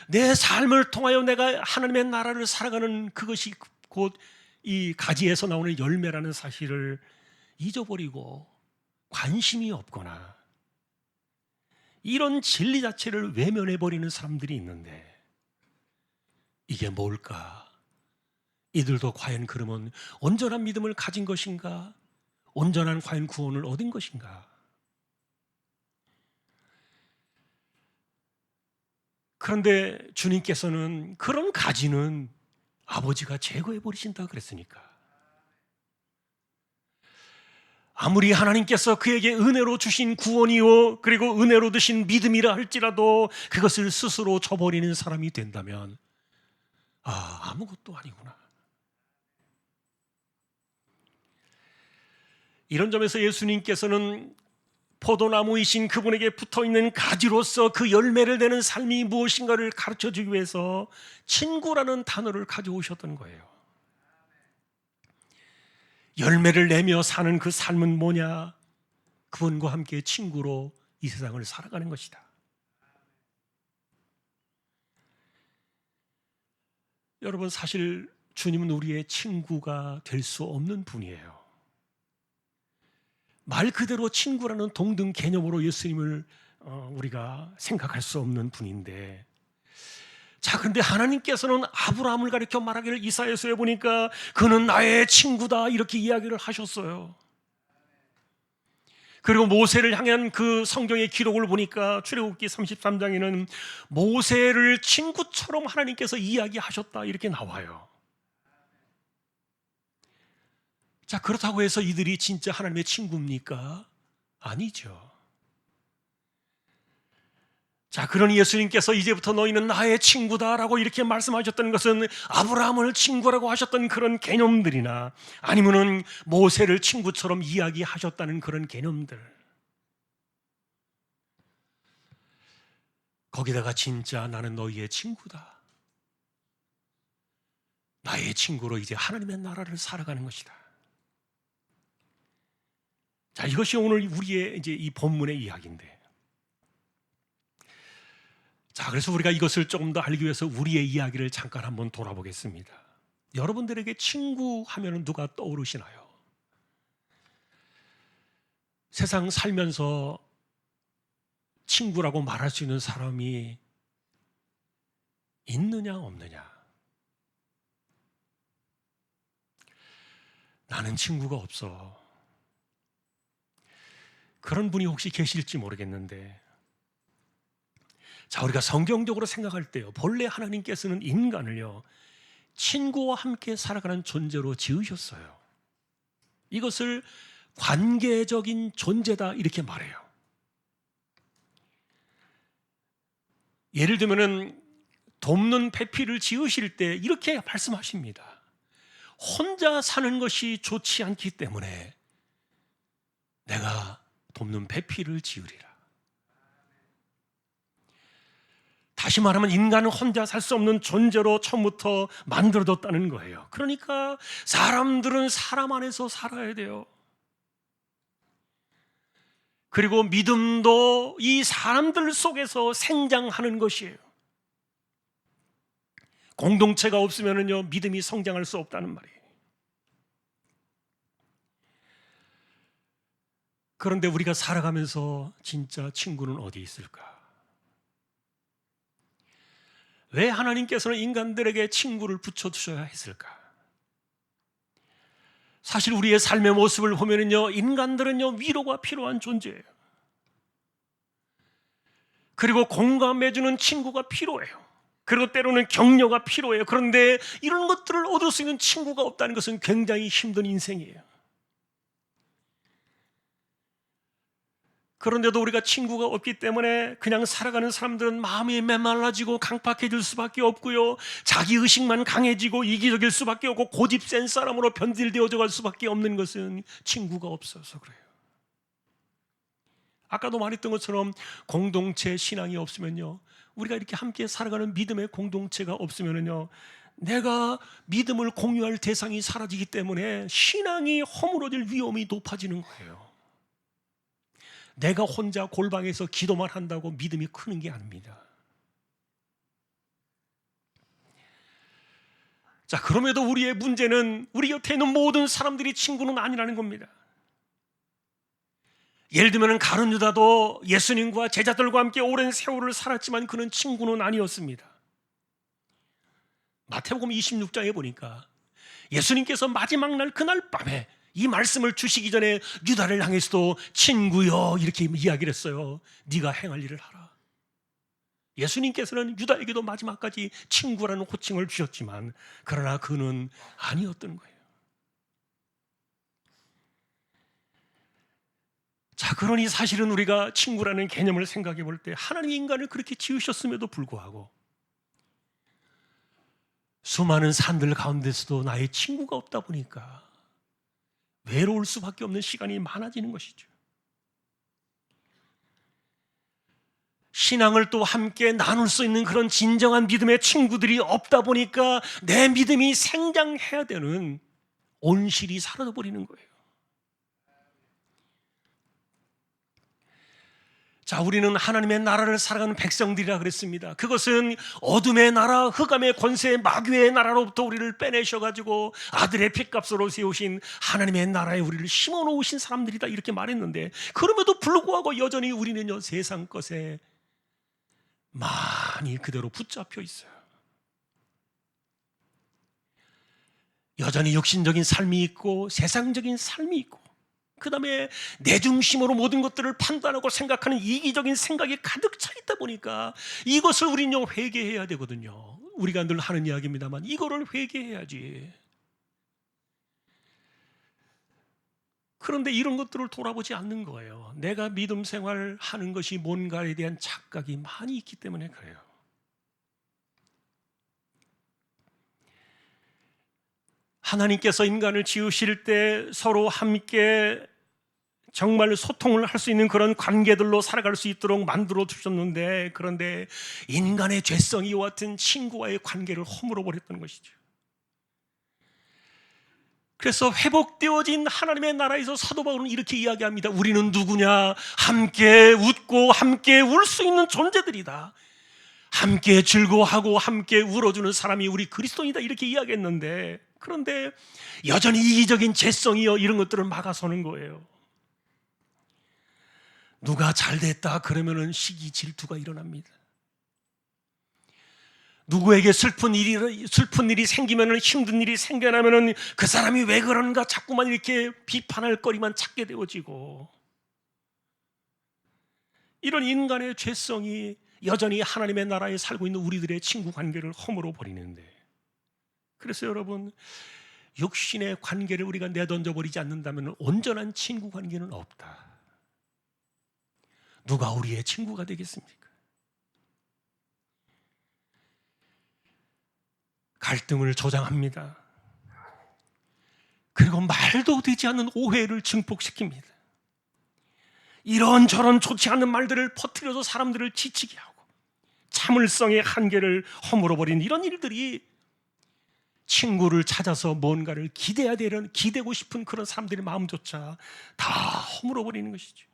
내 삶을 통하여 내가 하나님의 나라를 살아가는 그것이 곧 이 가지에서 나오는 열매라는 사실을 잊어버리고 관심이 없거나 이런 진리 자체를 외면해버리는 사람들이 있는데, 이게 뭘까? 이들도 과연 그러면 온전한 믿음을 가진 것인가? 온전한 과연 구원을 얻은 것인가? 그런데 주님께서는 그런 가지는 아버지가 제거해 버리신다 그랬으니까, 아무리 하나님께서 그에게 은혜로 주신 구원이요 그리고 은혜로 드신 믿음이라 할지라도 그것을 스스로 저버리는 사람이 된다면 아무것도 아니구나. 이런 점에서 예수님께서는 포도나무이신 그분에게 붙어있는 가지로서 그 열매를 내는 삶이 무엇인가를 가르쳐주기 위해서 친구라는 단어를 가져오셨던 거예요. 열매를 내며 사는 그 삶은 뭐냐? 그분과 함께 친구로 이 세상을 살아가는 것이다. 여러분, 사실 주님은 우리의 친구가 될 수 없는 분이에요. 말 그대로 친구라는 동등 개념으로 예수님을 우리가 생각할 수 없는 분인데, 자, 그런데 하나님께서는 아브라함을 가리켜 말하기를 이사야서에 보니까 그는 나의 친구다 이렇게 이야기를 하셨어요. 그리고 모세를 향한 그 성경의 기록을 보니까 출애굽기 33장에는 모세를 친구처럼 하나님께서 이야기하셨다 이렇게 나와요. 자, 그렇다고 해서 이들이 진짜 하나님의 친구입니까? 아니죠. 자, 그러니 예수님께서 이제부터 너희는 나의 친구다라고 이렇게 말씀하셨던 것은 아브라함을 친구라고 하셨던 그런 개념들이나 아니면은 모세를 친구처럼 이야기하셨다는 그런 개념들, 거기다가 진짜 나는 너희의 친구다, 나의 친구로 이제 하나님의 나라를 살아가는 것이다. 자, 이것이 오늘 우리의 이제 이 본문의 이야기인데, 자, 그래서 우리가 이것을 조금 더 알기 위해서 우리의 이야기를 잠깐 한번 돌아보겠습니다. 여러분들에게 친구 하면 누가 떠오르시나요? 세상 살면서 친구라고 말할 수 있는 사람이 있느냐 없느냐? 나는 친구가 없어. 그런 분이 혹시 계실지 모르겠는데, 자, 우리가 성경적으로 생각할 때요, 본래 하나님께서는 인간을요 친구와 함께 살아가는 존재로 지으셨어요. 이것을 관계적인 존재다 이렇게 말해요. 예를 들면은 돕는 배필을 지으실 때 이렇게 말씀하십니다. 혼자 사는 것이 좋지 않기 때문에 내가 돕는 배필을 지으리라. 다시 말하면 인간은 혼자 살 수 없는 존재로 처음부터 만들어졌다는 거예요. 그러니까 사람들은 사람 안에서 살아야 돼요. 그리고 믿음도 이 사람들 속에서 생장하는 것이에요. 공동체가 없으면요 믿음이 성장할 수 없다는 말이에요. 그런데 우리가 살아가면서 진짜 친구는 어디 있을까? 왜 하나님께서는 인간들에게 친구를 붙여주셔야 했을까? 사실 우리의 삶의 모습을 보면요, 인간들은요 위로가 필요한 존재예요. 그리고 공감해주는 친구가 필요해요. 그리고 때로는 격려가 필요해요. 그런데 이런 것들을 얻을 수 있는 친구가 없다는 것은 굉장히 힘든 인생이에요. 그런데도 우리가 친구가 없기 때문에 그냥 살아가는 사람들은 마음이 메말라지고 강팍해질 수밖에 없고요, 자기의식만 강해지고 이기적일 수밖에 없고 고집 센 사람으로 변질되어져 갈 수밖에 없는 것은 친구가 없어서 그래요. 아까도 말했던 것처럼 공동체 신앙이 없으면요, 우리가 이렇게 함께 살아가는 믿음의 공동체가 없으면요, 내가 믿음을 공유할 대상이 사라지기 때문에 신앙이 허물어질 위험이 높아지는 거예요. 내가 혼자 골방에서 기도만 한다고 믿음이 크는 게 아닙니다. 자, 그럼에도 우리의 문제는 우리 곁에 있는 모든 사람들이 친구는 아니라는 겁니다. 예를 들면 가룟 유다도 예수님과 제자들과 함께 오랜 세월을 살았지만 그는 친구는 아니었습니다. 마태복음 26장에 보니까 예수님께서 마지막 날 그날 밤에 이 말씀을 주시기 전에 유다를 향해서도 친구여 이렇게 이야기를 했어요. 네가 행할 일을 하라. 예수님께서는 유다에게도 마지막까지 친구라는 호칭을 주셨지만 그러나 그는 아니었던 거예요. 자, 그러니 사실은 우리가 친구라는 개념을 생각해 볼 때 하나님이 인간을 그렇게 지으셨음에도 불구하고 수많은 산들 가운데서도 나의 친구가 없다 보니까 외로울 수밖에 없는 시간이 많아지는 것이죠. 신앙을 또 함께 나눌 수 있는 그런 진정한 믿음의 친구들이 없다 보니까 내 믿음이 생장해야 되는 온실이 사라져버리는 거예요. 자, 우리는 하나님의 나라를 살아가는 백성들이라 그랬습니다. 그것은 어둠의 나라, 흑암의 권세, 마귀의 나라로부터 우리를 빼내셔가지고 아들의 핏값으로 세우신 하나님의 나라에 우리를 심어놓으신 사람들이다 이렇게 말했는데, 그럼에도 불구하고 여전히 우리는요 세상 것에 많이 그대로 붙잡혀 있어요. 여전히 육신적인 삶이 있고 세상적인 삶이 있고, 그 다음에 내 중심으로 모든 것들을 판단하고 생각하는 이기적인 생각이 가득 차 있다 보니까 이것을 우리는 회개해야 되거든요. 우리가 늘 하는 이야기입니다만 이거를 회개해야지. 그런데 이런 것들을 돌아보지 않는 거예요. 내가 믿음 생활하는 것이 뭔가에 대한 착각이 많이 있기 때문에 그래요. 하나님께서 인간을 지으실 때 서로 함께 정말 소통을 할 수 있는 그런 관계들로 살아갈 수 있도록 만들어 주셨는데, 그런데 인간의 죄성이 이와 같은 친구와의 관계를 허물어 버렸던 것이죠. 그래서 회복되어진 하나님의 나라에서 사도 바울은 이렇게 이야기합니다. 우리는 누구냐? 함께 웃고 함께 울 수 있는 존재들이다. 함께 즐거워하고 함께 울어주는 사람이 우리 그리스도인이다 이렇게 이야기했는데, 그런데 여전히 이기적인 죄성이요 이런 것들을 막아서는 거예요. 누가 잘됐다 그러면은 시기 질투가 일어납니다. 누구에게 슬픈 일이 생기면은, 힘든 일이 생겨나면은 그 사람이 왜 그런가 자꾸만 이렇게 비판할 거리만 찾게 되어지고, 이런 인간의 죄성이 여전히 하나님의 나라에 살고 있는 우리들의 친구 관계를 허물어 버리는데, 그래서 여러분, 육신의 관계를 우리가 내던져 버리지 않는다면 온전한 친구 관계는 없다. 누가 우리의 친구가 되겠습니까? 갈등을 조장합니다. 그리고 말도 되지 않는 오해를 증폭시킵니다. 이런저런 좋지 않은 말들을 퍼뜨려서 사람들을 지치게 하고 참을성의 한계를 허물어버린 이런 일들이 친구를 찾아서 뭔가를 기대고 싶은 그런 사람들의 마음조차 다 허물어버리는 것이죠.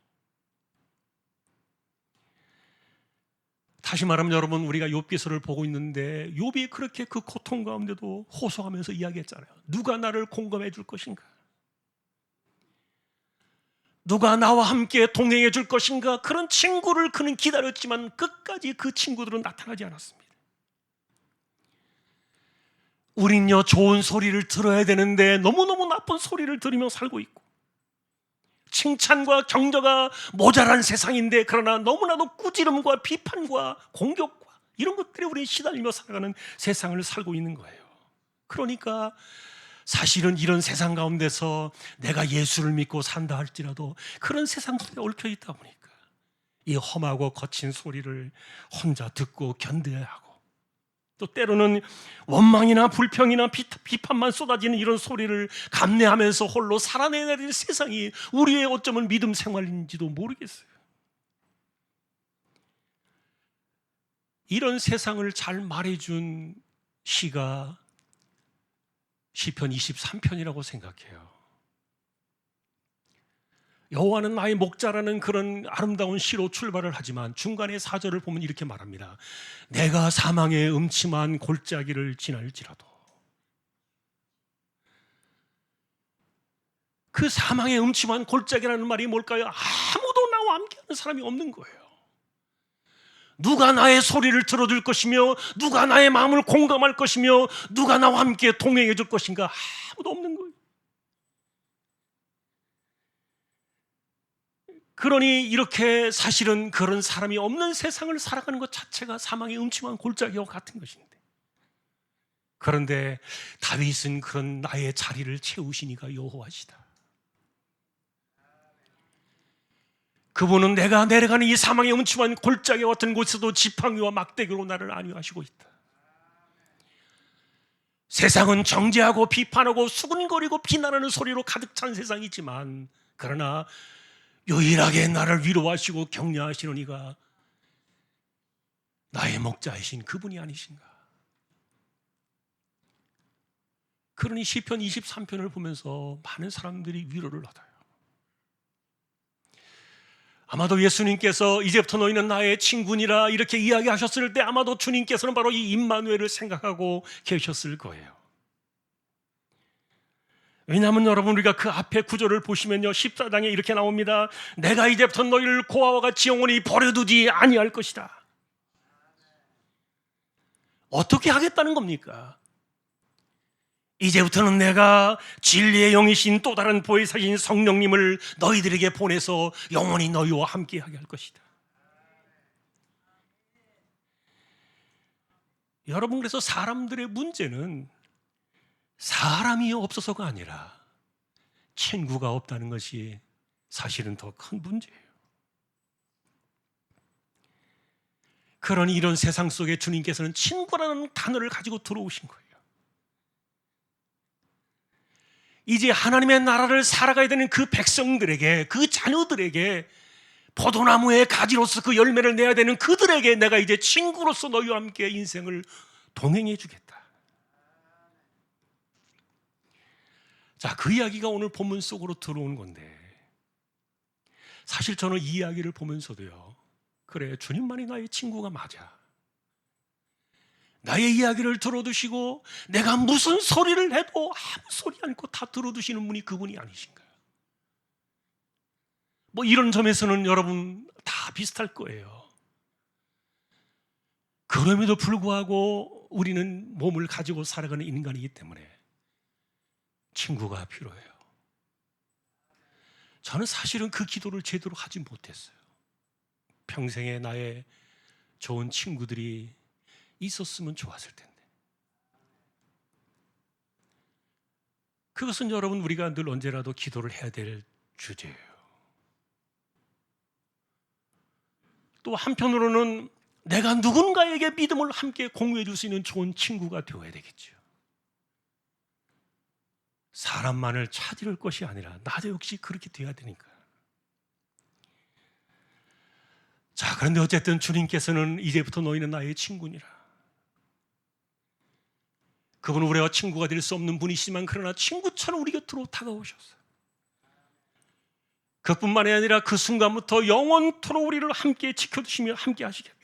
다시 말하면 여러분, 우리가 욥기서를 보고 있는데 욥이 그렇게 그 고통 가운데도 호소하면서 이야기했잖아요. 누가 나를 공감해 줄 것인가? 누가 나와 함께 동행해 줄 것인가? 그런 친구를 그는 기다렸지만 끝까지 그 친구들은 나타나지 않았습니다. 우린요 좋은 소리를 들어야 되는데 너무너무 나쁜 소리를 들으며 살고 있고, 칭찬과 격려가 모자란 세상인데 그러나 너무나도 꾸지름과 비판과 공격과 이런 것들에 우리는 시달리며 살아가는 세상을 살고 있는 거예요. 그러니까 사실은 이런 세상 가운데서 내가 예수를 믿고 산다 할지라도 그런 세상 속에 얽혀 있다 보니까 이 험하고 거친 소리를 혼자 듣고 견뎌야 하고, 또 때로는 원망이나 불평이나 비판만 쏟아지는 이런 소리를 감내하면서 홀로 살아내야 될 세상이 우리의 어쩌면 믿음 생활인지도 모르겠어요. 이런 세상을 잘 말해준 시가 시편 23편이라고 생각해요. 여호와는 나의 목자라는 그런 아름다운 시로 출발을 하지만 중간에 4절을 보면 이렇게 말합니다. 내가 사망의 음침한 골짜기를 지날지라도. 그 사망의 음침한 골짜기라는 말이 뭘까요? 아무도 나와 함께하는 사람이 없는 거예요. 누가 나의 소리를 들어줄 것이며, 누가 나의 마음을 공감할 것이며, 누가 나와 함께 동행해 줄 것인가? 아무도 없는 거예요. 그러니 이렇게 사실은 그런 사람이 없는 세상을 살아가는 것 자체가 사망의 음침한 골짜기와 같은 것인데, 그런데 다윗은 그런 나의 자리를 채우시니까 여호와시다. 그분은 내가 내려가는 이 사망의 음침한 골짜기 같은 곳에서도 지팡이와 막대기로 나를 안위하시고 있다. 세상은 정죄하고 비판하고 수군거리고 비난하는 소리로 가득 찬 세상이지만, 그러나 유일하게 나를 위로하시고 격려하시는 이가 나의 목자이신 그분이 아니신가. 그러니 시편 23편을 보면서 많은 사람들이 위로를 얻어요. 아마도 예수님께서 이제부터 너희는 나의 친구니라 이렇게 이야기하셨을 때 아마도 주님께서는 바로 이 임마누엘을 생각하고 계셨을 거예요. 왜냐하면 여러분, 우리가 그 앞에 구절을 보시면요, 14장에 이렇게 나옵니다. 내가 이제부터 너희를 고아와 같이 영원히 버려두지 아니할 것이다. 어떻게 하겠다는 겁니까? 이제부터는 내가 진리의 영이신 또 다른 보혜사신 성령님을 너희들에게 보내서 영원히 너희와 함께하게 할 것이다. 여러분, 그래서 사람들의 문제는 사람이 없어서가 아니라 친구가 없다는 것이 사실은 더 큰 문제예요. 그러니 이런 세상 속에 주님께서는 친구라는 단어를 가지고 들어오신 거예요. 이제 하나님의 나라를 살아가야 되는 그 백성들에게, 그 자녀들에게, 포도나무의 가지로서 그 열매를 내야 되는 그들에게 내가 이제 친구로서 너희와 함께 인생을 동행해 주겠다. 자, 그 이야기가 오늘 본문 속으로 들어오는 건데, 사실 저는 이 이야기를 보면서도요, 그래, 주님만이 나의 친구가 맞아. 나의 이야기를 들어두시고 내가 무슨 소리를 해도 아무 소리 않고 다 들어두시는 분이 그분이 아니신가. 뭐 이런 점에서는 여러분 다 비슷할 거예요. 그럼에도 불구하고 우리는 몸을 가지고 살아가는 인간이기 때문에 친구가 필요해요. 저는 사실은 그 기도를 제대로 하지 못했어요. 평생에 나의 좋은 친구들이 있었으면 좋았을 텐데. 그것은 여러분, 우리가 늘 언제라도 기도를 해야 될 주제예요. 또 한편으로는 내가 누군가에게 믿음을 함께 공유해 줄 수 있는 좋은 친구가 되어야 되겠죠. 사람만을 찾을 것이 아니라 나도 역시 그렇게 되어야 되니까. 자, 그런데 어쨌든 주님께서는 이제부터 너희는 나의 친구니라. 그분은 우리와 친구가 될 수 없는 분이시지만 그러나 친구처럼 우리 곁으로 다가오셨어요. 그뿐만이 아니라 그 순간부터 영원토록 우리를 함께 지켜주시며 함께 하시겠다.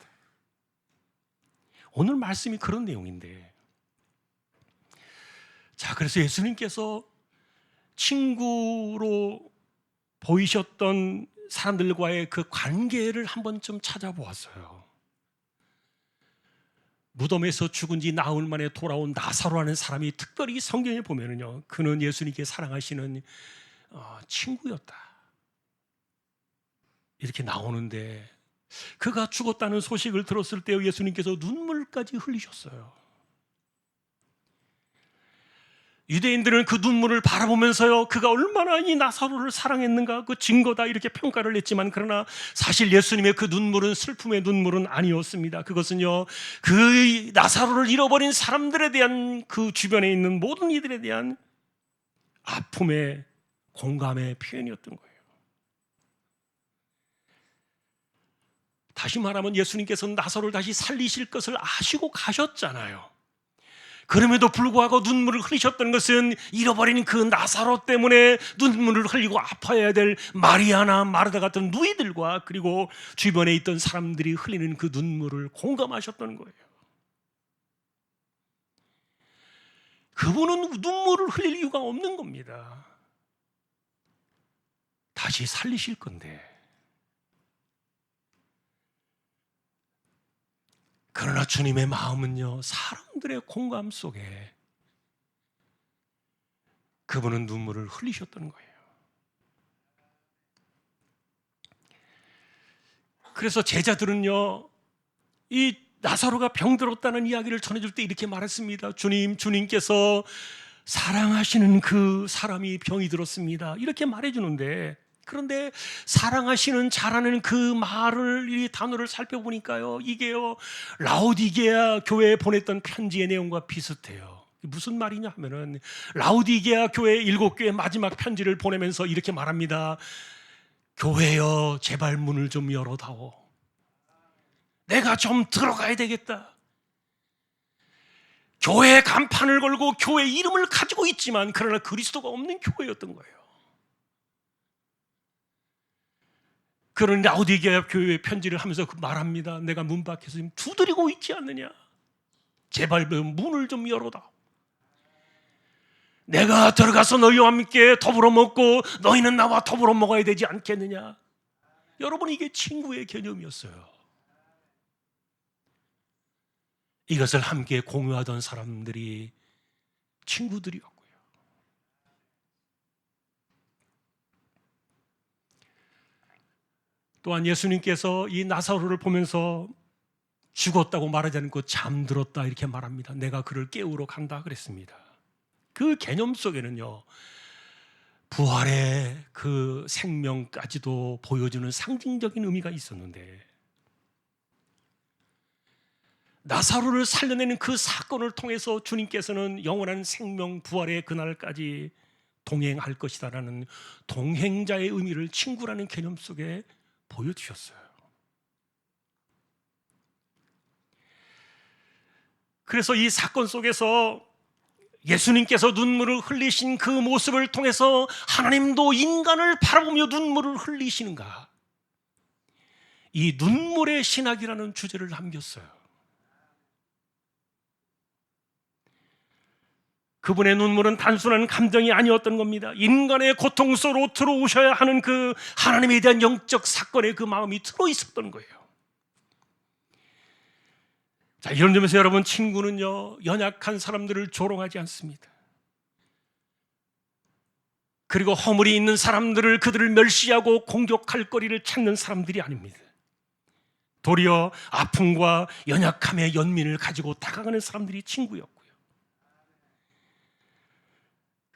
오늘 말씀이 그런 내용인데, 자, 그래서 예수님께서 친구로 보이셨던 사람들과의 그 관계를 한번 좀 찾아보았어요. 무덤에서 죽은 지 나흘 만에 돌아온 나사로라는 사람이 특별히 성경에 보면은요, 그는 예수님께 사랑하시는 친구였다 이렇게 나오는데, 그가 죽었다는 소식을 들었을 때 예수님께서 눈물까지 흘리셨어요. 유대인들은 그 눈물을 바라보면서요, 그가 얼마나 이 나사로를 사랑했는가 그 증거다 이렇게 평가를 했지만, 그러나 사실 예수님의 그 눈물은 슬픔의 눈물은 아니었습니다. 그것은요, 그 나사로를 잃어버린 사람들에 대한, 그 주변에 있는 모든 이들에 대한 아픔의 공감의 표현이었던 거예요. 다시 말하면 예수님께서는 나사로를 다시 살리실 것을 아시고 가셨잖아요. 그럼에도 불구하고 눈물을 흘리셨던 것은 잃어버린 그 나사로 때문에 눈물을 흘리고 아파야 될 마리아나 마르다 같은 누이들과, 그리고 주변에 있던 사람들이 흘리는 그 눈물을 공감하셨던 거예요. 그분은 눈물을 흘릴 이유가 없는 겁니다. 다시 살리실 건데. 그러나 주님의 마음은요, 사람들의 공감 속에 그분은 눈물을 흘리셨던 거예요. 그래서 제자들은요, 이 나사로가 병들었다는 이야기를 전해줄 때 이렇게 말했습니다. 주님께서 사랑하시는 그 사람이 병이 들었습니다, 이렇게 말해주는데, 그런데 사랑하시는, 잘하는 그 말을, 이 단어를 살펴보니까요, 이게요, 라오디게아 교회에 보냈던 편지의 내용과 비슷해요. 무슨 말이냐 하면은, 라오디게아 교회 7교회 마지막 편지를 보내면서 이렇게 말합니다. 교회여, 제발 문을 좀 열어다오. 내가 좀 들어가야 되겠다. 교회의 간판을 걸고 교회 이름을 가지고 있지만, 그러나 그리스도가 없는 교회였던 거예요. 그런 라오디게아 교회 편지를 하면서 말합니다. 내가 문 밖에서 지금 두드리고 있지 않느냐. 제발 문을 좀 열어다. 내가 들어가서 너희와 함께 더불어 먹고 너희는 나와 더불어 먹어야 되지 않겠느냐. 여러분, 이게 친구의 개념이었어요. 이것을 함께 공유하던 사람들이 친구들이었고요. 또한 예수님께서 이 나사로를 보면서 죽었다고 말하지 않고 잠들었다 이렇게 말합니다. 내가 그를 깨우러 간다 그랬습니다. 그 개념 속에는요, 부활의 그 생명까지도 보여주는 상징적인 의미가 있었는데, 나사로를 살려내는 그 사건을 통해서 주님께서는 영원한 생명 부활의 그날까지 동행할 것이다라는 동행자의 의미를 친구라는 개념 속에 보여주셨어요. 그래서 이 사건 속에서 예수님께서 눈물을 흘리신 그 모습을 통해서 하나님도 인간을 바라보며 눈물을 흘리시는가, 이 눈물의 신학이라는 주제를 남겼어요. 그분의 눈물은 단순한 감정이 아니었던 겁니다. 인간의 고통 속으로 들어오셔야 하는 그 하나님에 대한 영적 사건의 그 마음이 들어있었던 거예요. 자, 이런 점에서 여러분, 친구는요, 연약한 사람들을 조롱하지 않습니다. 그리고 허물이 있는 사람들을, 그들을 멸시하고 공격할 거리를 찾는 사람들이 아닙니다. 도리어 아픔과 연약함의 연민을 가지고 다가가는 사람들이 친구였고요.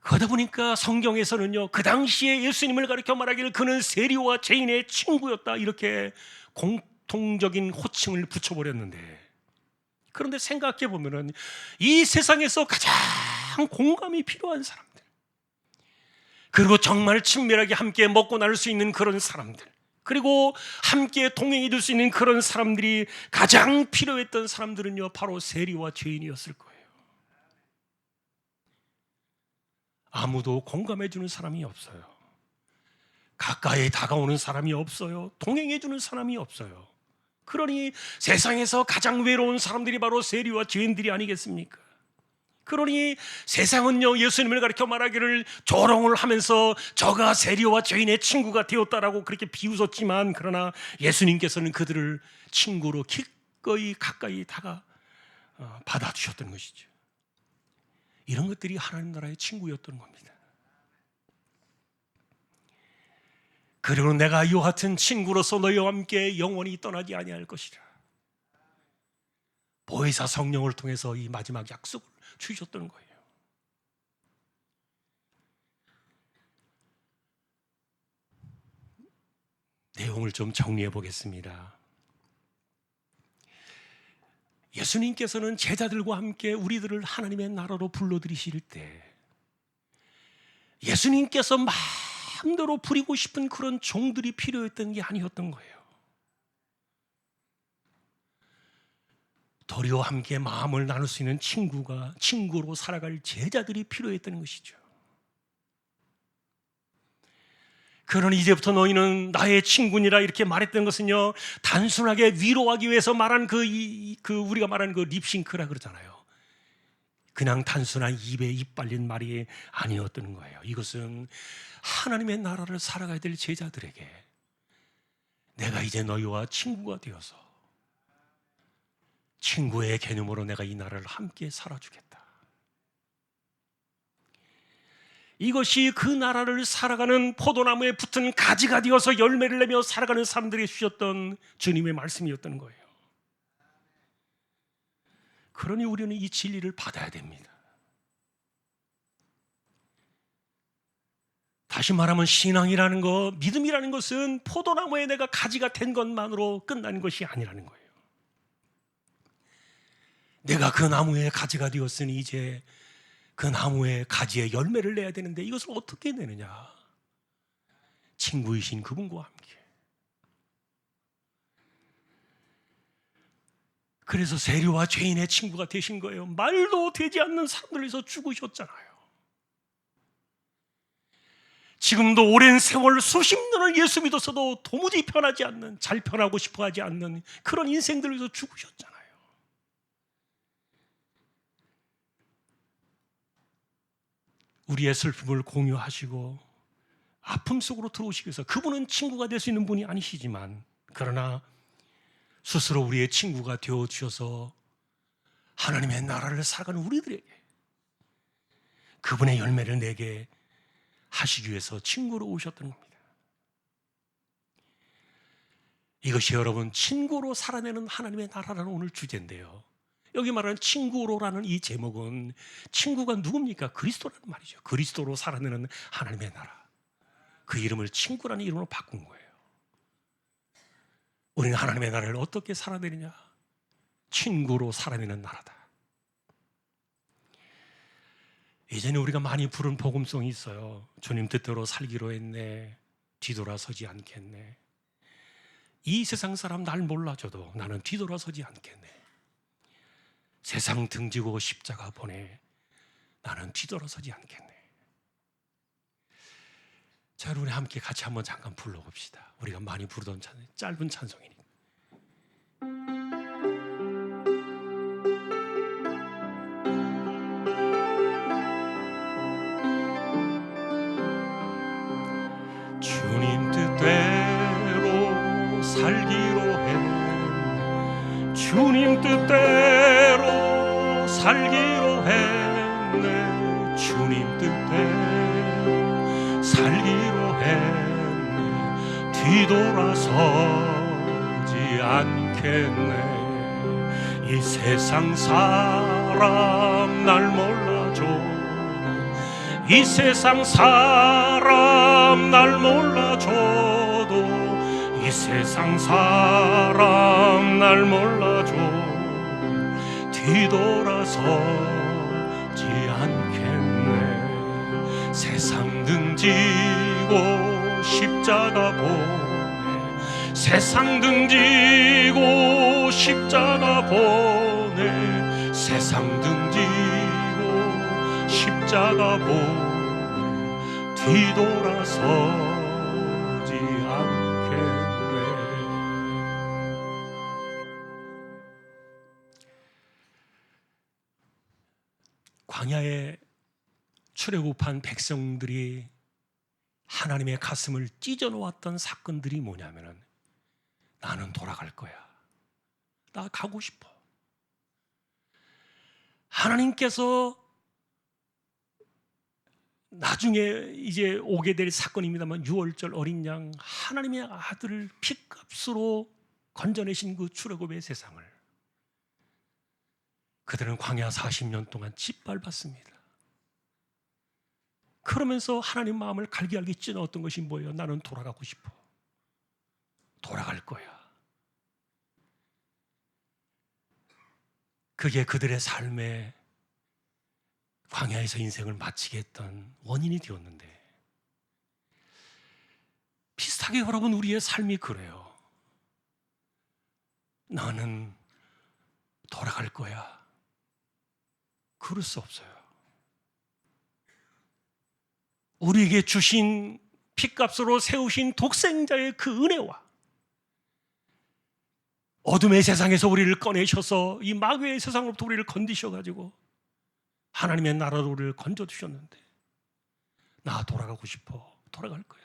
그러다 보니까 성경에서는요, 그 당시에 예수님을 가리켜 말하기를 그는 세리와 죄인의 친구였다, 이렇게 공통적인 호칭을 붙여버렸는데, 그런데 생각해 보면은 이 세상에서 가장 공감이 필요한 사람들, 그리고 정말 친밀하게 함께 먹고 나눌 수 있는 그런 사람들, 그리고 함께 동행해 줄 수 있는 그런 사람들이 가장 필요했던 사람들은요, 바로 세리와 죄인이었을 거예요. 아무도 공감해 주는 사람이 없어요. 가까이 다가오는 사람이 없어요. 동행해 주는 사람이 없어요. 그러니 세상에서 가장 외로운 사람들이 바로 세리와 죄인들이 아니겠습니까? 그러니 세상은요, 예수님을 가리켜 말하기를 조롱을 하면서 저가 세리와 죄인의 친구가 되었다라고 그렇게 비웃었지만, 그러나 예수님께서는 그들을 친구로 기꺼이 가까이 받아주셨던 것이죠. 이런 것들이 하나님 나라의 친구였던 겁니다. 그리고 내가 이와 같은 친구로서 너희와 함께 영원히 떠나지 아니할 것이라. 보혜사 성령을 통해서 이 마지막 약속을 주셨던 거예요. 내용을 좀 정리해 보겠습니다. 예수님께서는 제자들과 함께 우리들을 하나님의 나라로 불러들이실 때 예수님께서 마음대로 부리고 싶은 그런 종들이 필요했던 게 아니었던 거예요. 도리어 함께 마음을 나눌 수 있는 친구로 살아갈 제자들이 필요했던 것이죠. 그러니 이제부터 너희는 나의 친구니라 이렇게 말했던 것은요, 단순하게 위로하기 위해서 말한 우리가 말하는 그 립싱크라 그러잖아요. 그냥 단순한 입에 입 발린 말이 아니었던 거예요. 이것은 하나님의 나라를 살아가야 될 제자들에게 내가 이제 너희와 친구가 되어서 친구의 개념으로 내가 이 나라를 함께 살아주겠다. 이것이 그 나라를 살아가는 포도나무에 붙은 가지가 되어서 열매를 내며 살아가는 사람들에게 주셨던 주님의 말씀이었던 거예요. 그러니 우리는 이 진리를 받아야 됩니다. 다시 말하면 신앙이라는 것, 믿음이라는 것은 포도나무에 내가 가지가 된 것만으로 끝나는 것이 아니라는 거예요. 내가 그 나무에 가지가 되었으니 이제 그 나무의 가지에 열매를 내야 되는데 이것을 어떻게 내느냐? 친구이신 그분과 함께. 그래서 세리와 죄인의 친구가 되신 거예요. 말도 되지 않는 사람들을 위해서 죽으셨잖아요. 지금도 오랜 세월 수십 년을 예수 믿어서도 도무지 편하지 않는, 잘 편하고 싶어 하지 않는 그런 인생들을 위해서 죽으셨잖아요. 우리의 슬픔을 공유하시고 아픔 속으로 들어오시기 위해서 그분은 친구가 될 수 있는 분이 아니시지만 그러나 스스로 우리의 친구가 되어주셔서 하나님의 나라를 살아가는 우리들에게 그분의 열매를 내게 하시기 위해서 친구로 오셨던 겁니다. 이것이 여러분 친구로 살아내는 하나님의 나라라는 오늘 주제인데요, 여기 말하는 친구로라는 이 제목은 친구가 누굽니까? 그리스도라는 말이죠. 그리스도로 살아내는 하나님의 나라, 그 이름을 친구라는 이름으로 바꾼 거예요. 우리는 하나님의 나라를 어떻게 살아내느냐? 친구로 살아내는 나라다. 이제는 우리가 많이 부른 복음송이 있어요. 주님 뜻대로 살기로 했네, 뒤돌아서지 않겠네. 이 세상 사람 날 몰라줘도 나는 뒤돌아서지 않겠네. 세상 등지고 십자가 보내, 나는 뒤돌아서지 않겠네. 자, 우리 함께 같이 한번 잠깐 불러봅시다. 우리가 많이 부르던 짧은 찬송이니까. 주님 뜻대로 살기로 했네, 주님 뜻대로 살기로 했네, 주님 뜻대로 살기로 했네, 뒤돌아서지 않겠네. 이 세상 사람 날 몰라줘, 이 세상 사람 날 몰라줘도, 이 세상 사람 날 몰라줘도 뒤돌아서지 않겠네. 세상 등지고 십자가 보내, 세상 등지고 십자가 보내, 세상 등지고 십자가 보내, 뒤돌아서지 않겠네. 광야에 출애굽한 백성들이 하나님의 가슴을 찢어 놓았던 사건들이 뭐냐면은, 나는 돌아갈 거야, 나 가고 싶어. 하나님께서 나중에 이제 오게 될 사건입니다만, 유월절 어린 양 하나님의 아들을 핏값으로 건져내신 그 출애굽의 세상을 그들은 광야 40년 동안 짓밟았습니다. 그러면서 하나님 마음을 갈기갈기 찢어놓았던 것이 뭐예요? 나는 돌아가고 싶어. 돌아갈 거야. 그게 그들의 삶에 광야에서 인생을 마치게 했던 원인이 되었는데, 비슷하게 여러분 우리의 삶이 그래요. 나는 돌아갈 거야. 그럴 수 없어요. 우리에게 주신 핏값으로 세우신 독생자의 그 은혜와 어둠의 세상에서 우리를 꺼내셔서 이 마귀의 세상으로부터 우리를 건디셔가지고 하나님의 나라로 우리를 건져주셨는데, 나 돌아가고 싶어. 돌아갈 거야.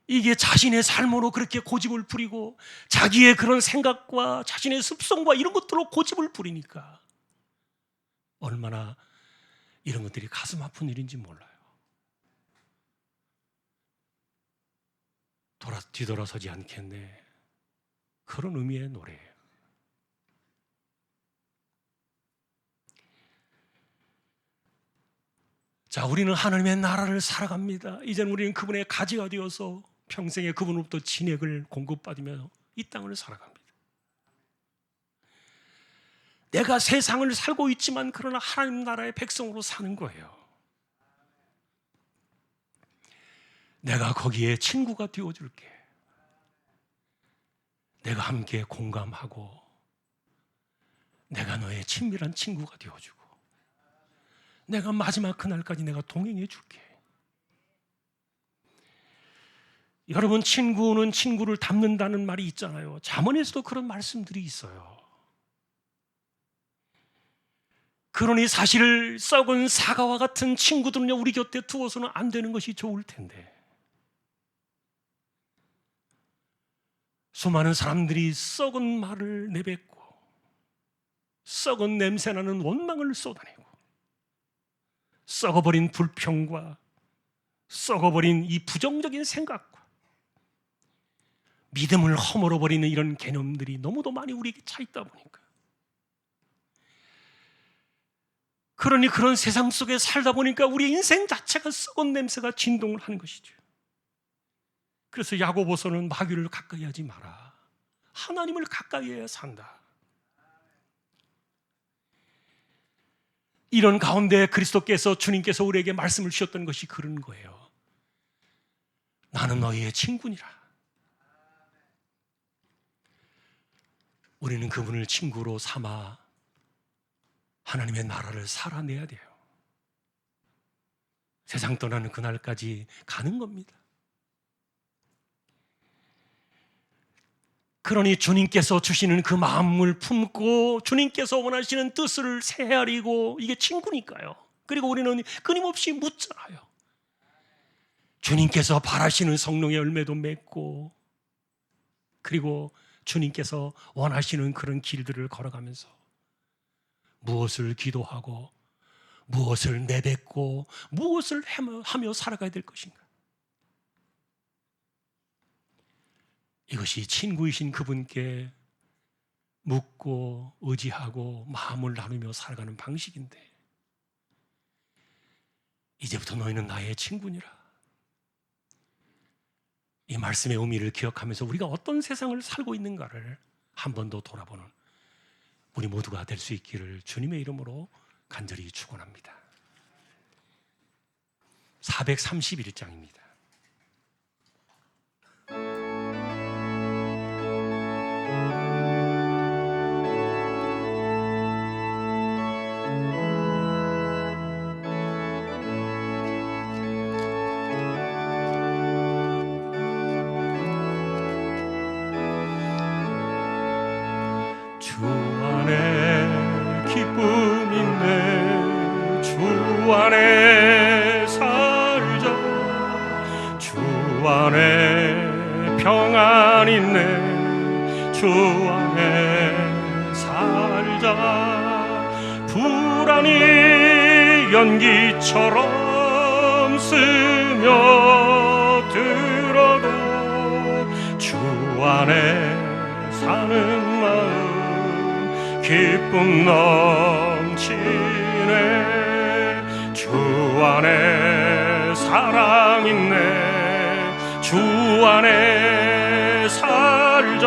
이게 자신의 삶으로 그렇게 고집을 부리고 자기의 그런 생각과 자신의 습성과 이런 것들로 고집을 부리니까 얼마나 이런 것들이 가슴 아픈 일인지 몰라요. 뒤돌아서지 않겠네. 그런 의미의 노래예요. 자, 우리는 하나님의 나라를 살아갑니다. 이제는 우리는 그분의 가지가 되어서 평생에 그분으로부터 진액을 공급받으며 이 땅을 살아갑니다. 내가 세상을 살고 있지만 그러나 하나님 나라의 백성으로 사는 거예요. 내가 거기에 친구가 되어줄게. 내가 함께 공감하고 내가 너의 친밀한 친구가 되어주고 내가 마지막 그날까지 내가 동행해 줄게. 여러분, 친구는 친구를 닮는다는 말이 있잖아요. 잠언에서도 그런 말씀들이 있어요. 그러니 사실 썩은 사과와 같은 친구들은요, 우리 곁에 두어서는 안 되는 것이 좋을 텐데, 수많은 사람들이 썩은 말을 내뱉고 썩은 냄새나는 원망을 쏟아내고 썩어버린 불평과 썩어버린 이 부정적인 생각과 믿음을 허물어버리는 이런 개념들이 너무도 많이 우리에게 차 있다 보니까, 그러니 그런 세상 속에 살다 보니까 우리 인생 자체가 썩은 냄새가 진동을 하는 것이죠. 그래서 야고보서는 마귀를 가까이 하지 마라. 하나님을 가까이 해야 산다. 이런 가운데 그리스도께서, 주님께서 우리에게 말씀을 주셨던 것이 그런 거예요. 나는 너희의 친구니라. 우리는 그분을 친구로 삼아 하나님의 나라를 살아내야 돼요. 세상 떠나는 그날까지 가는 겁니다. 그러니 주님께서 주시는 그 마음을 품고 주님께서 원하시는 뜻을 헤아리고, 이게 친구니까요. 그리고 우리는 끊임없이 묻잖아요. 주님께서 바라시는 성령의 열매도 맺고, 그리고 주님께서 원하시는 그런 길들을 걸어가면서 무엇을 기도하고 무엇을 내뱉고 무엇을 하며 살아가야 될 것인가. 이것이 친구이신 그분께 묻고 의지하고 마음을 나누며 살아가는 방식인데, 이제부터 너희는 나의 친구니라. 이 말씀의 의미를 기억하면서 우리가 어떤 세상을 살고 있는가를 한 번 더 돌아보는 우리 모두가 될 수 있기를 주님의 이름으로 간절히 축원합니다. 431장입니다. 주 안에 기쁨 있네. 주 안에 살자. 주 안에 평안 있네. 주 안에 살자. 불안이 연기처럼 스며들어도 주 안에 사는 마음 기쁨 넘치네. 주 안에 사랑 있네. 주 안에 살자.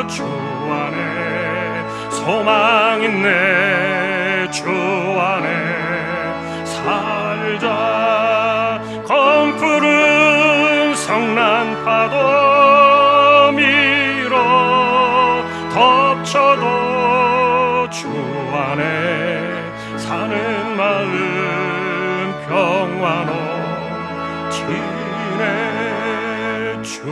주 안에 소망 있네. 주 안에 살자. 검푸른 성난 파도 밀어 덮쳐도 주 안에 사는 마음 평안해지네. 주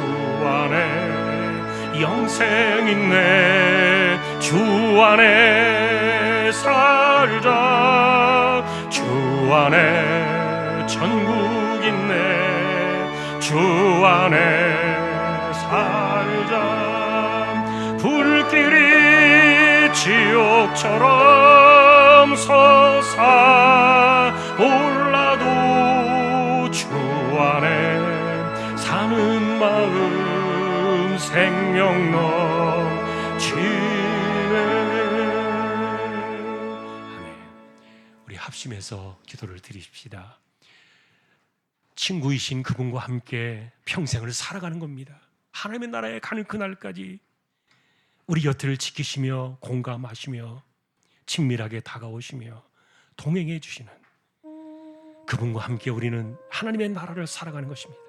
안에 영생 있네. 주 안에 살자. 주 안에 천국 있네. 주 안에 살자. 불길이 지옥처럼 솟아올라도 주 안에 사는 마음 생명 넘치네. 아멘. 우리 합심해서 기도를 드립시다. 친구이신 그분과 함께 평생을 살아가는 겁니다. 하나님의 나라에 가는 그날까지 우리 곁을 지키시며 공감하시며 친밀하게 다가오시며 동행해 주시는 그분과 함께 우리는 하나님의 나라를 살아가는 것입니다.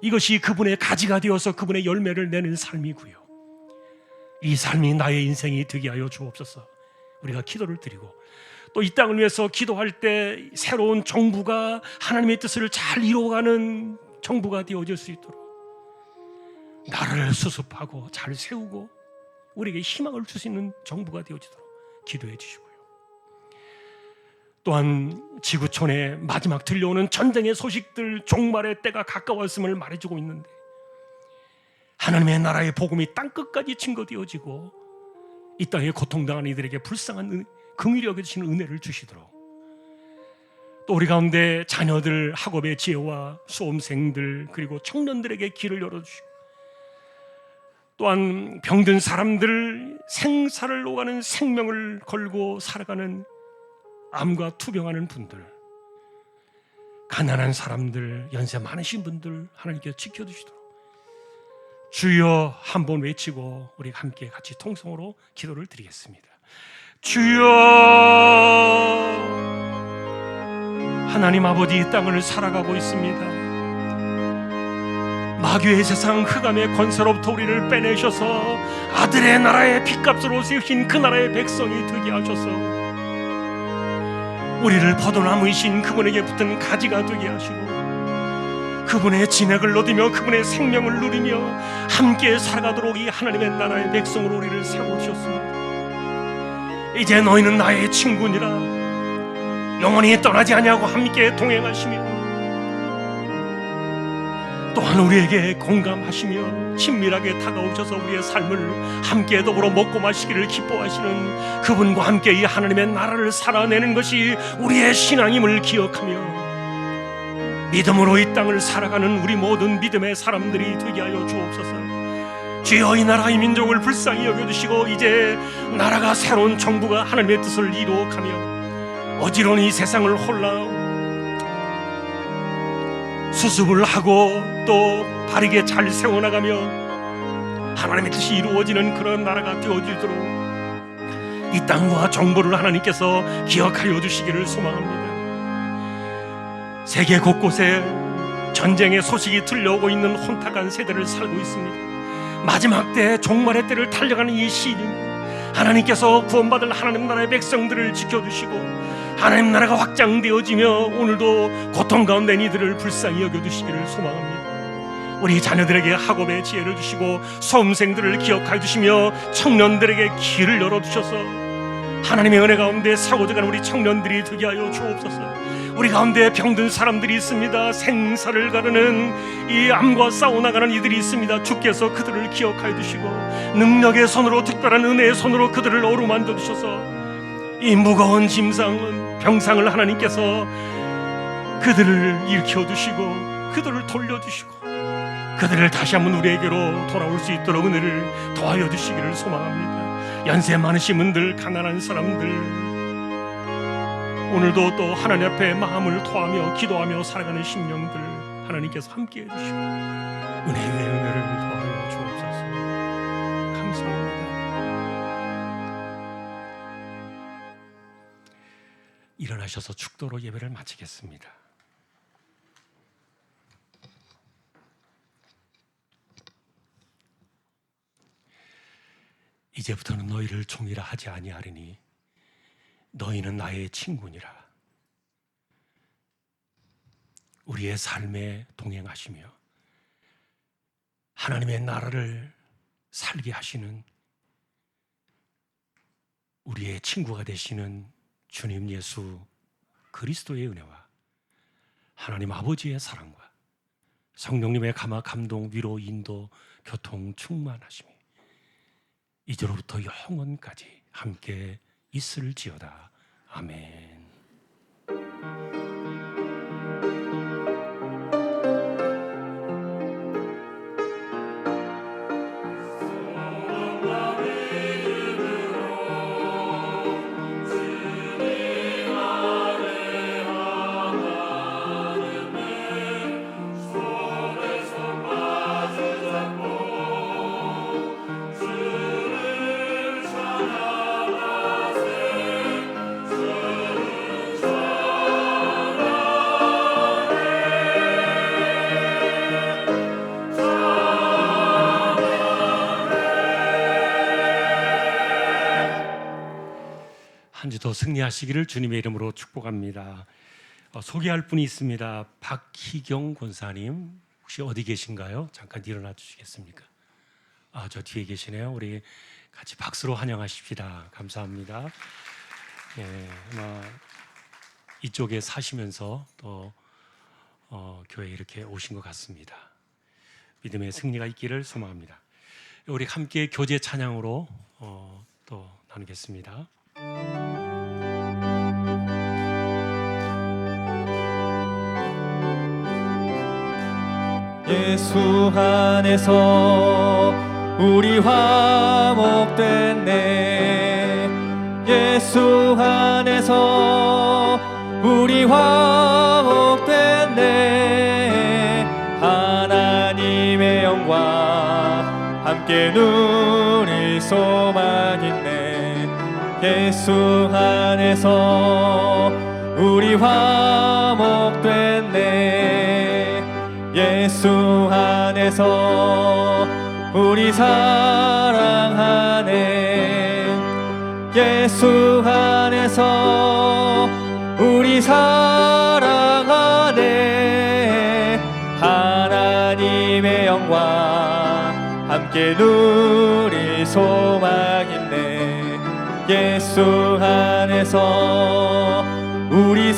이것이 그분의 가지가 되어서 그분의 열매를 내는 삶이고요, 이 삶이 나의 인생이 되게 하여 주옵소서. 우리가 기도를 드리고 또 이 땅을 위해서 기도할 때 새로운 정부가 하나님의 뜻을 잘 이루어가는 정부가 되어질 수 있도록 나라를 수습하고 잘 세우고 우리에게 희망을 줄 수 있는 정부가 되어지도록 기도해 주시고요. 또한 지구촌에 마지막 들려오는 전쟁의 소식들, 종말의 때가 가까웠음을 말해주고 있는데 하나님의 나라의 복음이 땅끝까지 증거되어지고 이 땅에 고통당하는 이들에게 불쌍한 긍휼히 여겨주시는 은혜를 주시도록, 또 우리 가운데 자녀들 학업의 지혜와 수험생들 그리고 청년들에게 길을 열어주시고, 또한 병든 사람들, 생사를 오가는 생명을 걸고 살아가는 암과 투병하는 분들, 가난한 사람들, 연세 많으신 분들 하나님께서 지켜주시도록 주여 한번 외치고 우리 함께 같이 통성으로 기도를 드리겠습니다. 주여, 하나님 아버지, 이 땅을 살아가고 있습니다. 마귀의 세상 흑암의 권세로부터 우리를 빼내셔서 아들의 나라의 핏값으로 세우신 그 나라의 백성이 되게 하셔서 우리를 포도나무이신 그분에게 붙은 가지가 되게 하시고 그분의 진액을 얻으며 그분의 생명을 누리며 함께 살아가도록 이 하나님의 나라의 백성으로 우리를 세워주셨습니다. 이제 너희는 나의 친구니라, 영원히 떠나지 아니하고 함께 동행하시며 또한 우리에게 공감하시며 친밀하게 다가오셔서 우리의 삶을 함께 더불어 먹고 마시기를 기뻐하시는 그분과 함께 이 하나님의 나라를 살아내는 것이 우리의 신앙임을 기억하며 믿음으로 이 땅을 살아가는 우리 모든 믿음의 사람들이 되게 하여 주옵소서. 주여, 이 나라 이 민족을 불쌍히 여겨주시고 이제 나라가 새로운 정부가 하나님의 뜻을 이루어가며 어지러운 이 세상을 홀라 수습을 하고 또 바르게 잘 세워나가며 하나님의 뜻이 이루어지는 그런 나라가 되어지도록 이 땅과 정부를 하나님께서 기억하여 주시기를 소망합니다. 세계 곳곳에 전쟁의 소식이 들려오고 있는 혼탁한 세대를 살고 있습니다. 마지막 때 종말의 때를 달려가는 이 시즌, 하나님께서 구원받을 하나님 나라의 백성들을 지켜주시고 하나님 나라가 확장되어지며 오늘도 고통 가운데 이들을 불쌍히 여겨주시기를 소망합니다. 우리 자녀들에게 학업의 지혜를 주시고 수험생들을 기억하여 주시며 청년들에게 길을 열어주셔서 하나님의 은혜 가운데 세워져가는 우리 청년들이 되게 하여 주옵소서. 우리 가운데 병든 사람들이 있습니다. 생사를 가르는 이 암과 싸워나가는 이들이 있습니다. 주께서 그들을 기억하여 주시고 능력의 손으로, 특별한 은혜의 손으로 그들을 어루만져 주셔서 이 무거운 짐상은 병상을 하나님께서 그들을 일으켜 주시고 그들을 돌려주시고 그들을 다시 한번 우리에게로 돌아올 수 있도록 은혜를 더하여 주시기를 소망합니다. 연세 많으신 분들, 가난한 사람들, 오늘도 또 하나님 앞에 마음을 토하며 기도하며 살아가는 심령들 하나님께서 함께해 주시고 은혜 위에 은혜를 더하여 주옵소서. 감사합니다. 일어나셔서 축도로 예배를 마치겠습니다. 이제부터는 너희를 종이라 하지 아니하리니 너희는 나의 친구니라. 우리의 삶에 동행하시며 하나님의 나라를 살게 하시는 우리의 친구가 되시는 주님 예수 그리스도의 은혜와 하나님 아버지의 사랑과 성령님의 감동, 위로, 인도, 교통, 충만하심이 이제로부터 영원까지 함께 있을지어다. 아멘. 한 주 더 승리하시기를 주님의 이름으로 축복합니다. 소개할 분이 있습니다. 박희경 권사님, 혹시 어디 계신가요? 잠깐 일어나 주시겠습니까? 저 뒤에 계시네요. 우리 같이 박수로 환영하십시다. 감사합니다. 아마 이쪽에 사시면서 또 교회에 이렇게 오신 것 같습니다. 믿음의 승리가 있기를 소망합니다. 우리 함께 교제 찬양으로 또 나누겠습니다. 예수 안에서 우리 화목됐네. 예수 안에서 우리 화목됐네. 하나님의 영광 함께 누릴 소망 있네. 예수 안에서 우리 화목됐네. 예수 안에서 우리 사랑하네. 예수 안에서 우리 사랑하네. 하나님의 영광 함께 누릴 소망 있네. 예수 안에서 우리